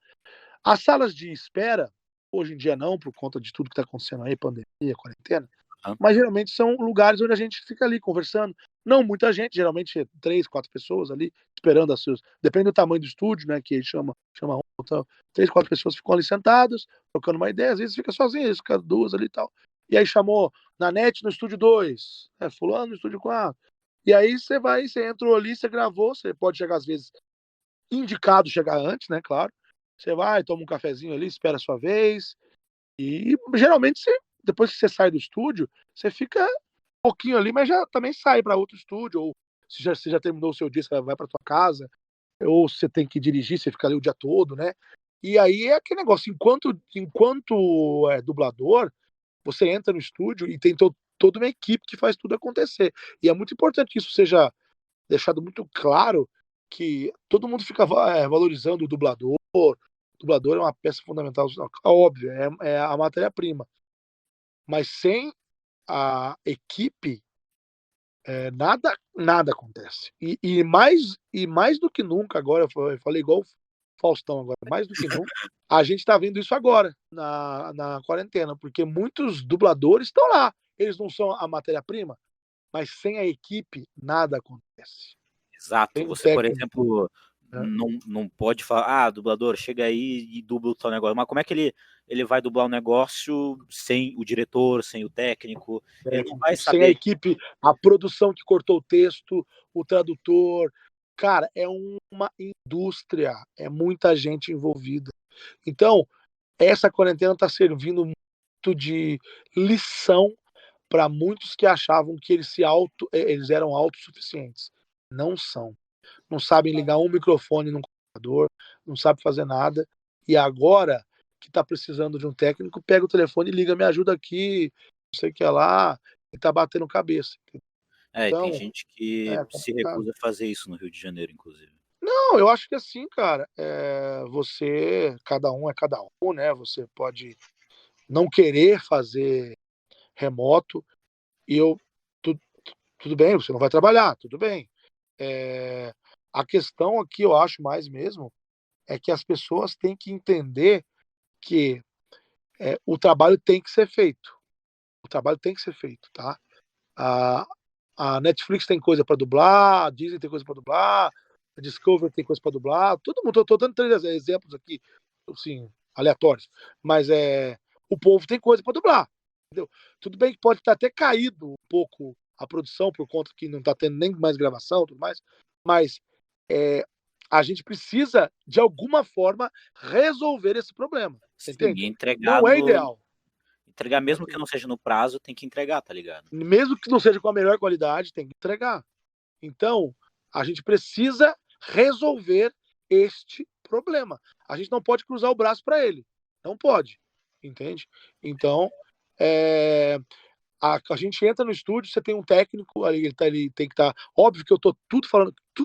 As salas de espera, hoje em dia não, por conta de tudo que está acontecendo aí, pandemia, quarentena, mas geralmente são lugares onde a gente fica ali conversando. Não muita gente, geralmente 3, 4 pessoas ali esperando as suas. Depende do tamanho do estúdio, né? Que chama então, 3, 4 pessoas ficam ali sentadas, trocando uma ideia, às vezes fica sozinho, fica 2 ali e tal. E aí chamou Nanete no estúdio 2, fulano no estúdio 4. E aí você entrou ali, você gravou, você pode chegar às vezes indicado chegar antes, né? Claro. Você vai, toma um cafezinho ali, espera a sua vez. E geralmente depois que você sai do estúdio, você fica um pouquinho ali, mas já também sai para outro estúdio, ou se você já terminou o seu dia, você vai para tua casa, ou você tem que dirigir, você fica ali o dia todo, né? E aí é aquele negócio, enquanto é dublador, você entra no estúdio e tem toda uma equipe que faz tudo acontecer. E é muito importante que isso seja deixado muito claro, que todo mundo fica valorizando o dublador. O dublador é uma peça fundamental, óbvio, é a matéria-prima. Mas sem a equipe, nada acontece. E mais do que nunca, agora, eu falei igual o Faustão agora, mais do que nunca, a gente está vendo isso agora, na quarentena, porque muitos dubladores estão lá. Eles não são a matéria-prima, mas sem a equipe, nada acontece. Exato. Você, por exemplo, não pode falar, dublador, chega aí e dubla o tal negócio. Mas como é que ele vai dublar um negócio sem o diretor, sem o técnico? Ele não vai saber. Sem a equipe, a produção que cortou o texto, o tradutor. Cara, é uma indústria, é muita gente envolvida. Então, essa quarentena está servindo muito de lição para muitos que achavam que eles eram autossuficientes. Não são. Não sabem ligar um microfone num computador, não sabem fazer nada. E agora que está precisando de um técnico, pega o telefone e liga, me ajuda aqui, não sei o que é lá, e tá batendo cabeça. Então, tem gente que se recusa a fazer isso no Rio de Janeiro, inclusive. Não, eu acho que assim, cara, cada um é cada um, né? Você pode não querer fazer remoto e tudo bem, você não vai trabalhar, tudo bem. A questão aqui, eu acho mais mesmo, é que as pessoas têm que entender que o trabalho tem que ser feito. O trabalho tem que ser feito, tá? A Netflix tem coisa para dublar, a Disney tem coisa para dublar, a Discovery tem coisa para dublar. Todo mundo, tô dando 3 exemplos aqui, assim, aleatórios. Mas o povo tem coisa para dublar. Entendeu? Tudo bem que pode ter até caído um pouco a produção por conta que não está tendo nem mais gravação e tudo mais, mas a gente precisa, de alguma forma, resolver esse problema. Você entende? Entregar Não é ideal. Entregar mesmo que não seja no prazo, tem que entregar, tá ligado? Mesmo que não seja com a melhor qualidade, tem que entregar. Então, a gente precisa resolver este problema. A gente não pode cruzar o braço para ele. Não pode. Entende? Então, a gente entra no estúdio, você tem um técnico, ele tem que estar. Óbvio que eu tô tudo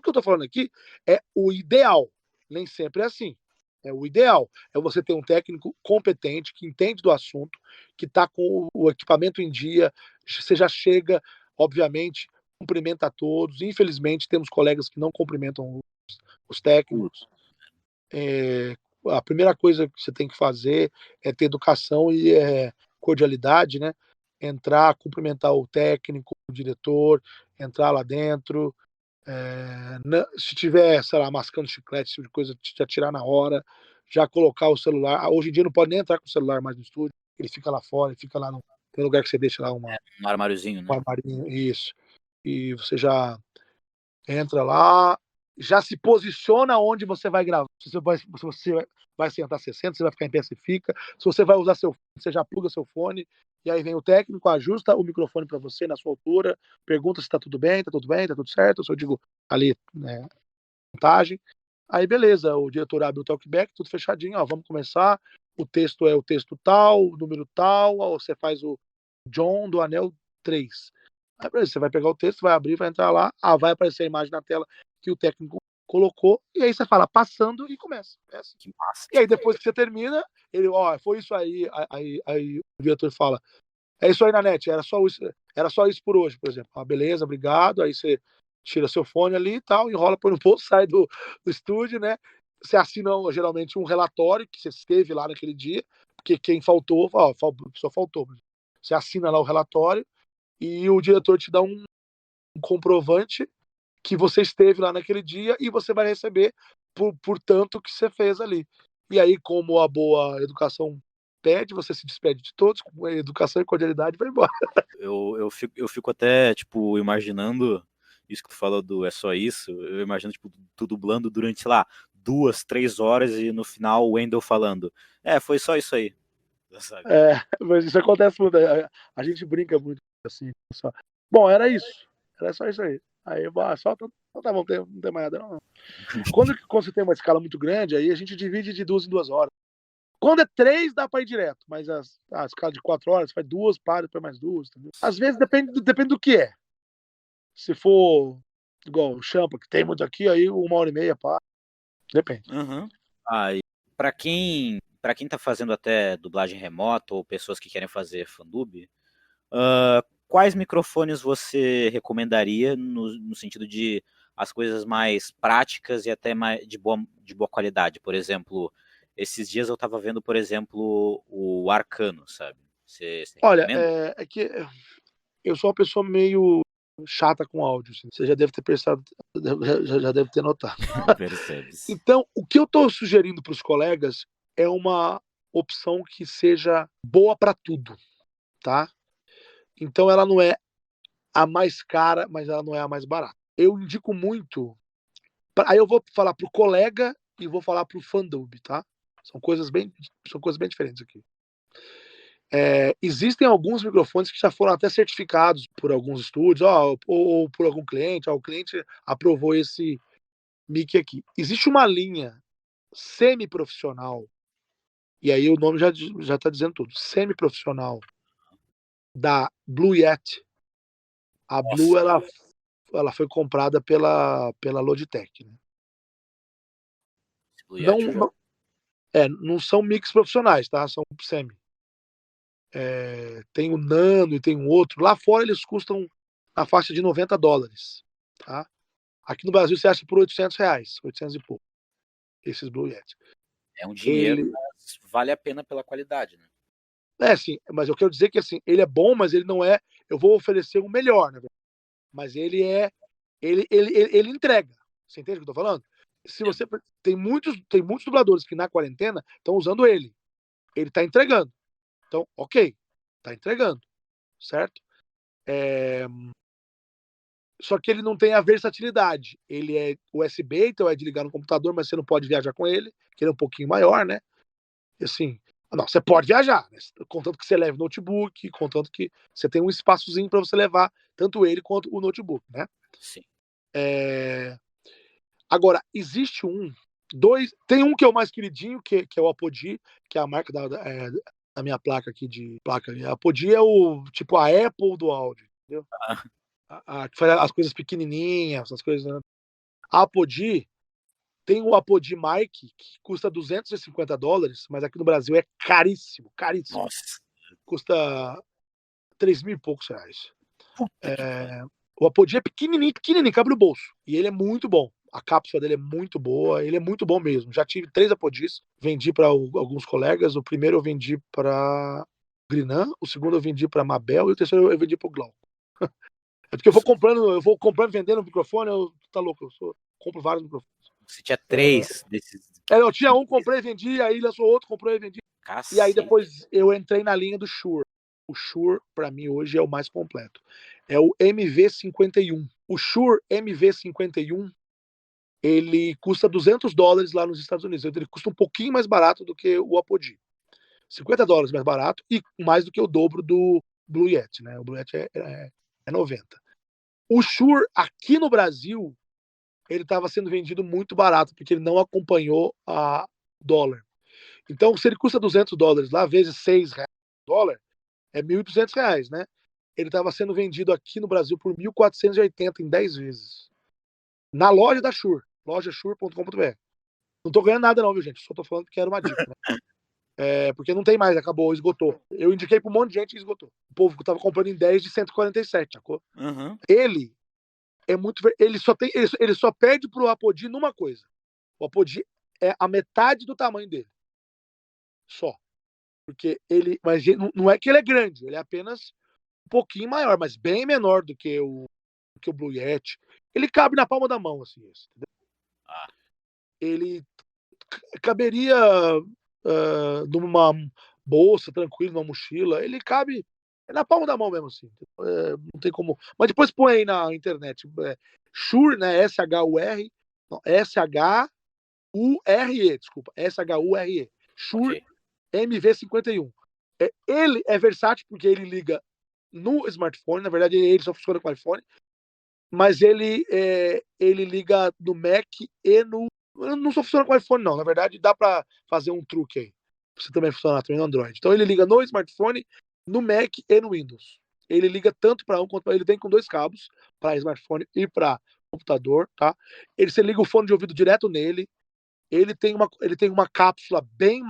que eu tô falando aqui é o ideal. Nem sempre é assim. É o ideal. É você ter um técnico competente, que entende do assunto, que está com o equipamento em dia. Você já chega, obviamente, cumprimenta a todos. Infelizmente, temos colegas que não cumprimentam os técnicos. A primeira coisa que você tem que fazer é ter educação e cordialidade, né? Entrar, cumprimentar o técnico, o diretor, entrar lá dentro. Se tiver, sei lá, mascando chiclete, esse tipo de coisa, já tirar na hora, já colocar o celular. Hoje em dia não pode nem entrar com o celular mais no estúdio, ele fica lá fora, ele fica lá no. Tem lugar que você deixa lá Um armáriozinho, né? um armarinho, isso. E você já entra lá, já se posiciona onde você vai gravar. Se você vai sentar, você senta, você vai ficar em pé, você fica. Se você vai usar seu fone, você já pluga seu fone. E aí vem o técnico, ajusta o microfone para você na sua altura, pergunta se tá tudo bem, tá tudo bem, tá tudo certo. Se eu digo ali, né, montagem. Aí beleza, o diretor abre o talkback, tudo fechadinho, ó, vamos começar. O texto é o texto tal, o número tal, ó, você faz o John do Anel 3. Aí beleza, você vai pegar o texto, vai abrir, vai entrar lá, vai aparecer a imagem na tela que o técnico colocou, e aí você fala passando e começa. Que massa. E aí depois que você termina, ele, ó, foi isso aí o diretor fala, é isso aí na net, era só isso por hoje, por exemplo. Ah, beleza, obrigado. Aí você tira seu fone ali e tal, enrola, põe no bolso, sai do estúdio, né? Você assina geralmente um relatório que você esteve lá naquele dia, porque quem faltou, ó, só faltou. Você assina lá o relatório e o diretor te dá um comprovante que você esteve lá naquele dia e você vai receber por tanto que você fez ali. E aí, como a boa educação pede, você se despede de todos, com educação e cordialidade, vai embora. Eu fico até, tipo, imaginando isso que tu falou do é só isso. Eu imagino, tipo, tu dublando durante, sei lá, 2, 3 horas e no final o Wendell falando, foi só isso aí. Sabe? Mas isso acontece muito. A gente brinca muito assim. Só. Bom, era isso. Era só isso aí. Aí, só tá bom, não tem mais nada, não. Quando você tem uma escala muito grande, aí a gente divide de 2 em 2 horas. Quando é 3, dá pra ir direto. Mas a escala de 4 horas, faz 2, para, depois mais 2. Entendeu? Às vezes depende do que é. Se for igual o Champa, que tem muito aqui, aí 1h30, para. Depende. Uhum. E pra quem tá fazendo até dublagem remota ou pessoas que querem fazer fandub, quais microfones você recomendaria no sentido de as coisas mais práticas e até mais de boa qualidade? Por exemplo, esses dias eu tava vendo, por exemplo, o Arcano, sabe? Você Olha, recomenda? é que eu sou uma pessoa meio chata com áudio. Assim. Você já deve ter pensado, já deve ter notado. Percebe-se. Então, o que eu estou sugerindo para os colegas é uma opção que seja boa para tudo, tá? Então, ela não é a mais cara, mas ela não é a mais barata. Eu indico muito. Aí eu vou falar pro colega e vou falar pro fandub, tá? São coisas bem diferentes aqui. Existem alguns microfones que já foram até certificados por alguns estúdios, ou por algum cliente. O cliente aprovou esse mic aqui. Existe uma linha semi-profissional, e aí o nome já está dizendo tudo, semi-profissional, da Blue Yeti. A Blue, ela foi comprada pela Logitech. Né? Não são mix profissionais, tá? São semi. Tem o Nano e tem um outro. Lá fora eles custam na faixa de $90, tá? Aqui no Brasil você acha por R$800, 800 e pouco, esses Blue Yeti. É um dinheiro, Ele... mas vale a pena pela qualidade, né? Sim, mas eu quero dizer que assim, ele é bom, mas ele não é. Eu vou oferecer o melhor, né? Mas ele é. Ele entrega. Você entende o que eu tô falando? Se você tem muitos dubladores que na quarentena estão usando ele. Ele tá entregando. Então, ok, tá entregando, certo? Só que ele não tem a versatilidade. Ele é USB, então é de ligar no computador, mas você não pode viajar com ele, que ele é um pouquinho maior, né? E assim, não, você pode viajar, né? Contanto que você leve notebook, contanto que você tem um espaçozinho para você levar tanto ele quanto o notebook, né? Sim. Agora, existe tem um que é o mais queridinho, que é o Apodi, que é a marca da minha placa aqui de placa. A Apodi é o tipo a Apple do áudio, entendeu? Que faz as coisas pequenininhas, essas coisas. Né? A Apodi tem o Apodi Mic, que custa $250, mas aqui no Brasil é caríssimo, caríssimo. Nossa. Custa 3 mil e poucos reais. O Apodi é pequenininho, pequenininho, cabe no bolso. E ele é muito bom. A cápsula dele é muito boa, ele é muito bom mesmo. Já tive 3 Apodis, vendi para alguns colegas. O primeiro eu vendi para Grinan, o segundo eu vendi para Mabel e o terceiro eu vendi para o Glauco. É porque eu vou comprando, vendendo microfone, tá louco, compro vários microfones. Você tinha 3 desses. Eu tinha um, comprei e vendi, aí lançou outro, comprei e vendi. Cacete. E aí depois eu entrei na linha do Shure. O Shure, para mim, hoje é o mais completo. É o MV51. O Shure MV51, ele custa $200 lá nos Estados Unidos. Ele custa um pouquinho mais barato do que o Apodi. $50 mais barato e mais do que o dobro do Blue Yeti, né? O Blue Yeti é 90. O Shure, aqui no Brasil, ele estava sendo vendido muito barato, porque ele não acompanhou a dólar. Então, se ele custa $200 lá, vezes R$6 dólar, é R$1.200, né? Ele estava sendo vendido aqui no Brasil por 1.480 em 10 vezes. Na loja da Shure, lojashure.com.br. Não tô ganhando nada não, viu, gente? Só tô falando que era uma dica, né? Porque não tem mais, acabou, esgotou. Eu indiquei para um monte de gente e esgotou. O povo que tava comprando em 10 de 147, sacou? Uhum. Ele é muito. Ele só perde pro Apodi numa coisa. O Apodi é a metade do tamanho dele. Só. Porque ele. Mas não é que ele é grande, ele é apenas um pouquinho maior, mas bem menor do que o Blue Yeti. Ele cabe na palma da mão, assim. Entendeu? Ele caberia numa bolsa, tranquilo, numa mochila. Ele cabe na palma da mão mesmo, assim. Não tem como. Mas depois põe aí na internet. Shure, né? S-H-U-R. Não, S-H-U-R-E, desculpa. S-H-U-R-E. Shure Okay. MV51. Ele é versátil porque ele liga no smartphone, na verdade ele só funciona com o iPhone, mas ele liga no Mac e no. Não só funciona com o iPhone, não. Na verdade, dá para fazer um truque aí. Pra você também funcionar também no Android. Então ele liga no smartphone, no Mac e no Windows. Ele liga tanto para um quanto para. Ele vem com 2 cabos, para smartphone e para computador, tá? Você liga o fone de ouvido direto nele. Ele tem uma cápsula bem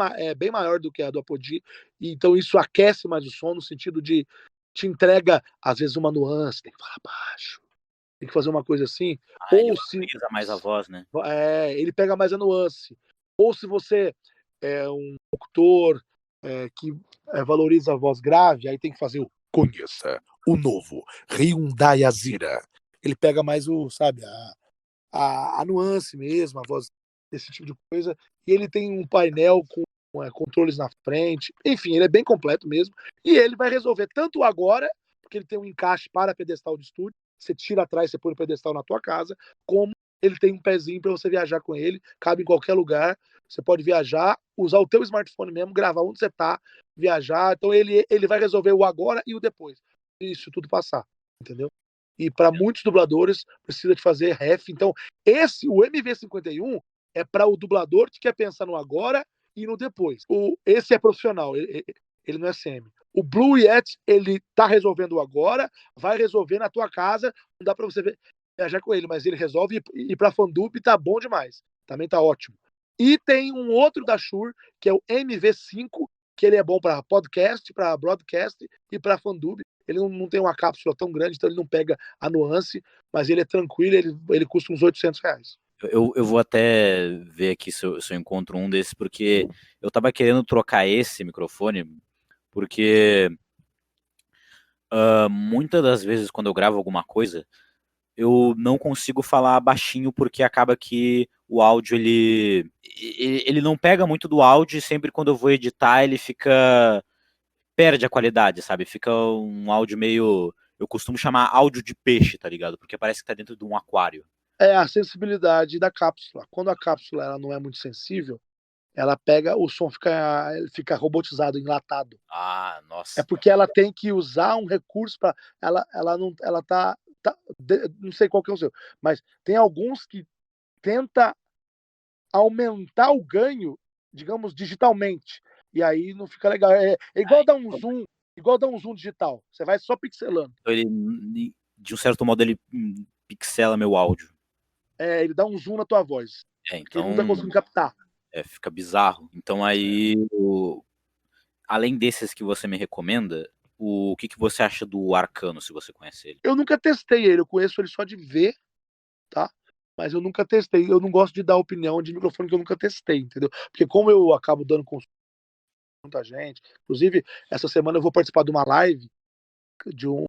maior do que a do Apodi, então isso aquece mais o som, no sentido de te entrega, às vezes, uma nuance, tem que falar baixo, tem que fazer uma coisa assim. Ele valoriza mais a voz, né? Ele pega mais a nuance. Ou se você é um locutor que valoriza a voz grave, aí tem que fazer o conheça o novo Hyundai Azira. Ele pega mais a nuance mesmo, a voz, esse tipo de coisa. E ele tem um painel com controles na frente. Enfim, ele é bem completo mesmo. E ele vai resolver tanto agora, porque ele tem um encaixe para pedestal de estúdio, você tira atrás, você põe o pedestal na tua casa, como ele tem um pezinho para você viajar com ele, cabe em qualquer lugar, você pode viajar, usar o teu smartphone mesmo, gravar onde você tá, viajar. Então ele vai resolver o agora e o depois. Isso tudo passar, entendeu? E para muitos dubladores precisa de fazer ref. Então, o MV51 é para o dublador que quer pensar no agora e no depois. Esse é profissional, ele não é semi. O Blue Yeti, ele tá resolvendo o agora, vai resolver na tua casa, não dá para você viajar com ele, mas ele resolve e para Fandub tá bom demais. Também tá ótimo. E tem um outro da Shure, que é o MV5, que ele é bom para podcast, para broadcast e para Fandub. ele não tem uma cápsula tão grande, então ele não pega a nuance, mas ele é tranquilo, ele custa uns R$800. Eu vou até ver aqui se eu encontro um desses, porque eu tava querendo trocar esse microfone, porque muitas das vezes quando eu gravo alguma coisa, eu não consigo falar baixinho porque acaba que o áudio ele não pega muito do áudio e sempre quando eu vou editar ele perde a qualidade, sabe? Fica um áudio meio, eu costumo chamar áudio de peixe, tá ligado? Porque parece que tá dentro de um aquário. É a sensibilidade da cápsula. Quando a cápsula ela não é muito sensível, ela pega, o som fica robotizado, enlatado. Ah, É nossa. porque ela tem que usar um recurso para ela tá não sei qual que é o seu, mas tem alguns que tenta aumentar o ganho, digamos, digitalmente. E aí não fica legal. É igual dar um zoom digital. Você vai só pixelando. Então ele, de um certo modo, ele pixela meu áudio. Ele dá um zoom na tua voz. Porque ele não tá Então conseguindo captar. fica bizarro. Então aí, além desses que você me recomenda, o que você acha do Arcano, se você conhece ele? Eu nunca testei ele, eu conheço ele só de ver, tá? Mas eu nunca testei. Eu não gosto de dar opinião de microfone que eu nunca testei, entendeu? Porque como eu acabo dando consulta muita gente, inclusive essa semana eu vou participar de uma live de um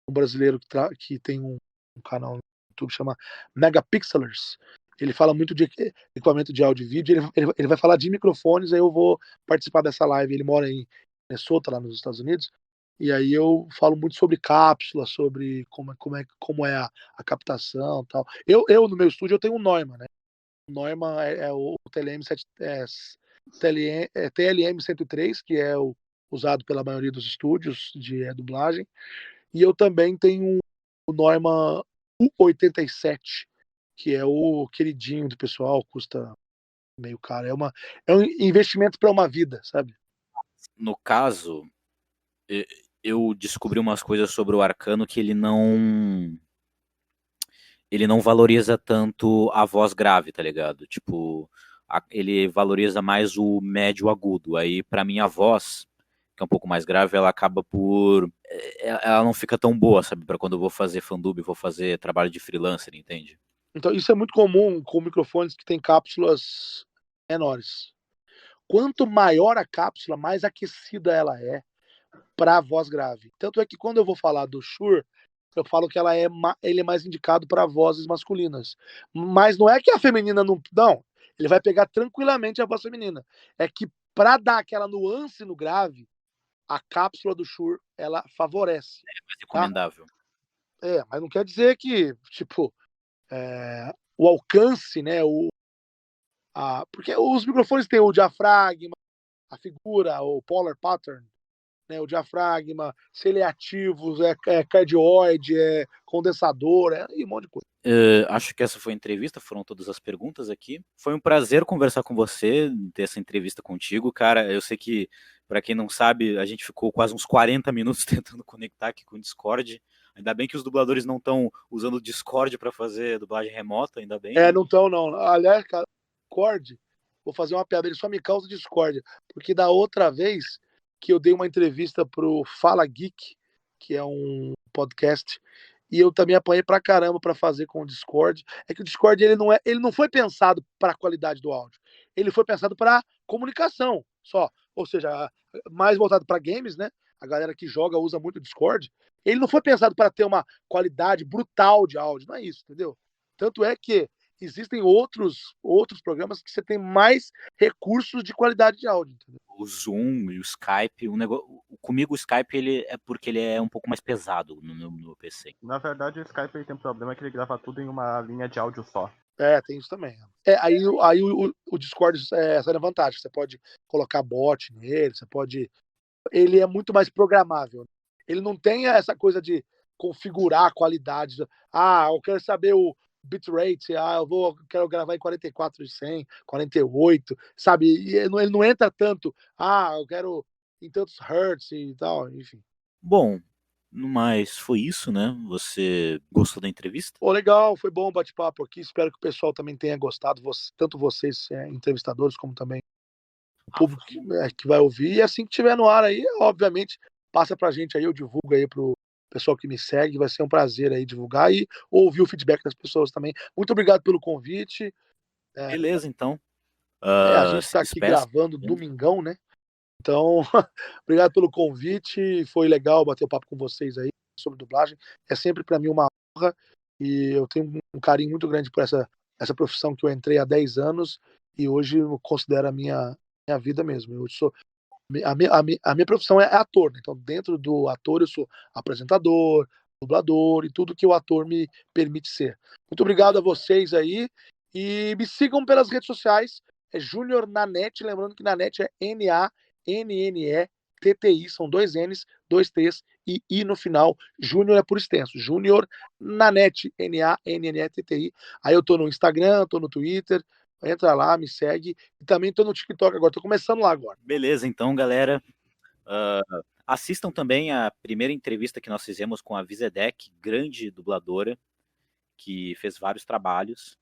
brasileiro que tem um canal no YouTube que chama Megapixelers. Ele fala muito de equipamento de áudio e vídeo, ele vai falar de microfones, aí eu vou participar dessa live. Ele mora em Minnesota, lá nos Estados Unidos, e aí eu falo muito sobre cápsula, sobre como é a captação e tal. Eu, no meu estúdio, eu tenho um Neumann, né? O Neumann é o TLM 103, que é usado pela maioria dos estúdios de dublagem. E eu também tenho o Neumann U87, que é o queridinho do pessoal, custa meio caro. É um investimento para uma vida, sabe? No caso, eu descobri umas coisas sobre o Arcano que ele não valoriza tanto a voz grave, tá ligado? Tipo, ele valoriza mais o médio agudo. Aí, pra mim, a voz, que é um pouco mais grave, ela acaba por... Ela não fica tão boa, sabe? Pra quando eu vou fazer fandub, vou fazer trabalho de freelancer, entende? Então, isso é muito comum com microfones que têm cápsulas menores. Quanto maior a cápsula, mais aquecida ela é para a voz grave. Tanto é que quando eu vou falar do Shure, eu falo que ele é mais indicado para vozes masculinas. Mas não é que a feminina não. Não, ele vai pegar tranquilamente a voz feminina. É que para dar aquela nuance no grave, a cápsula do Shure ela favorece. É mais recomendável. Tá? Mas não quer dizer que, tipo, o alcance, né? Porque os microfones têm o diafragma, a figura, o polar pattern, né, o diafragma, se ele é ativo, é cardioide, é condensador, e um monte de coisa. Acho que essa foi a entrevista, foram todas as perguntas aqui. Foi um prazer conversar com você, ter essa entrevista contigo, cara. Eu sei que, para quem não sabe, a gente ficou quase uns 40 minutos tentando conectar aqui com o Discord. Ainda bem que os dubladores não estão usando o Discord para fazer dublagem remota, ainda bem. Não estão, não. Aliás, cara, Discord, vou fazer uma piada, ele só me causa discórdia, porque da outra vez que eu dei uma entrevista pro Fala Geek, que é um podcast, e eu também apanhei pra caramba pra fazer com o Discord. É que o Discord ele não foi pensado para a qualidade do áudio. Ele foi pensado para comunicação só, ou seja, mais voltado para games, né? A galera que joga usa muito o Discord. Ele não foi pensado para ter uma qualidade brutal de áudio, não é isso, entendeu? Tanto é que existem outros programas que você tem mais recursos de qualidade de áudio, entendeu? O Zoom e o Skype, comigo o Skype ele é porque ele é um pouco mais pesado no PC. Na verdade, o Skype ele tem um problema que ele grava tudo em uma linha de áudio só. Tem isso também. Aí o Discord essa é a vantagem. Você pode colocar bot nele, ele é muito mais programável. Ele não tem essa coisa de configurar a qualidade. Eu quero saber o bitrate, quero gravar em 44 de 100, 48, sabe? E ele não entra tanto, eu quero em tantos hertz e tal, enfim. Bom, mas foi isso, né? Você gostou da entrevista? Legal, foi bom o bate-papo aqui. Espero que o pessoal também tenha gostado, tanto vocês, entrevistadores, como também o público que vai ouvir. E assim que tiver no ar aí, obviamente, passa pra gente aí, eu divulgo aí pro pessoal que me segue, vai ser um prazer aí divulgar e ouvir o feedback das pessoas também. Muito obrigado pelo convite. Beleza, então. A gente Se tá aqui despeça. gravando domingão, né? Então, obrigado pelo convite. Foi legal bater o papo com vocês aí sobre dublagem. É sempre para mim uma honra e eu tenho um carinho muito grande por essa profissão que eu entrei há 10 anos e hoje eu considero a minha vida mesmo. Eu sou a minha profissão é ator, né? Então dentro do ator eu sou apresentador, dublador e tudo que o ator me permite ser. Muito obrigado a vocês aí e me sigam pelas redes sociais. É Júnior Nanete, lembrando que Nanete é Nannettti, são 2 N's, 2 T's e I no final. Júnior é por extenso. Júnior Nanete, Nannettti. Aí eu tô no Instagram, tô no Twitter. Entra lá, me segue. E também tô no TikTok agora, tô começando lá agora. Beleza, então, galera. Assistam também a primeira entrevista que nós fizemos com a Vizedec, grande dubladora, que fez vários trabalhos,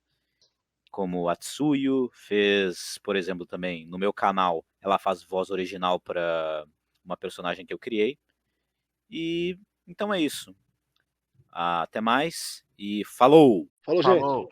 como a Tsuyu, fez, por exemplo, também no meu canal, ela faz voz original para uma personagem que eu criei. E então é isso. Até mais e falou! Falou, gente. Falou.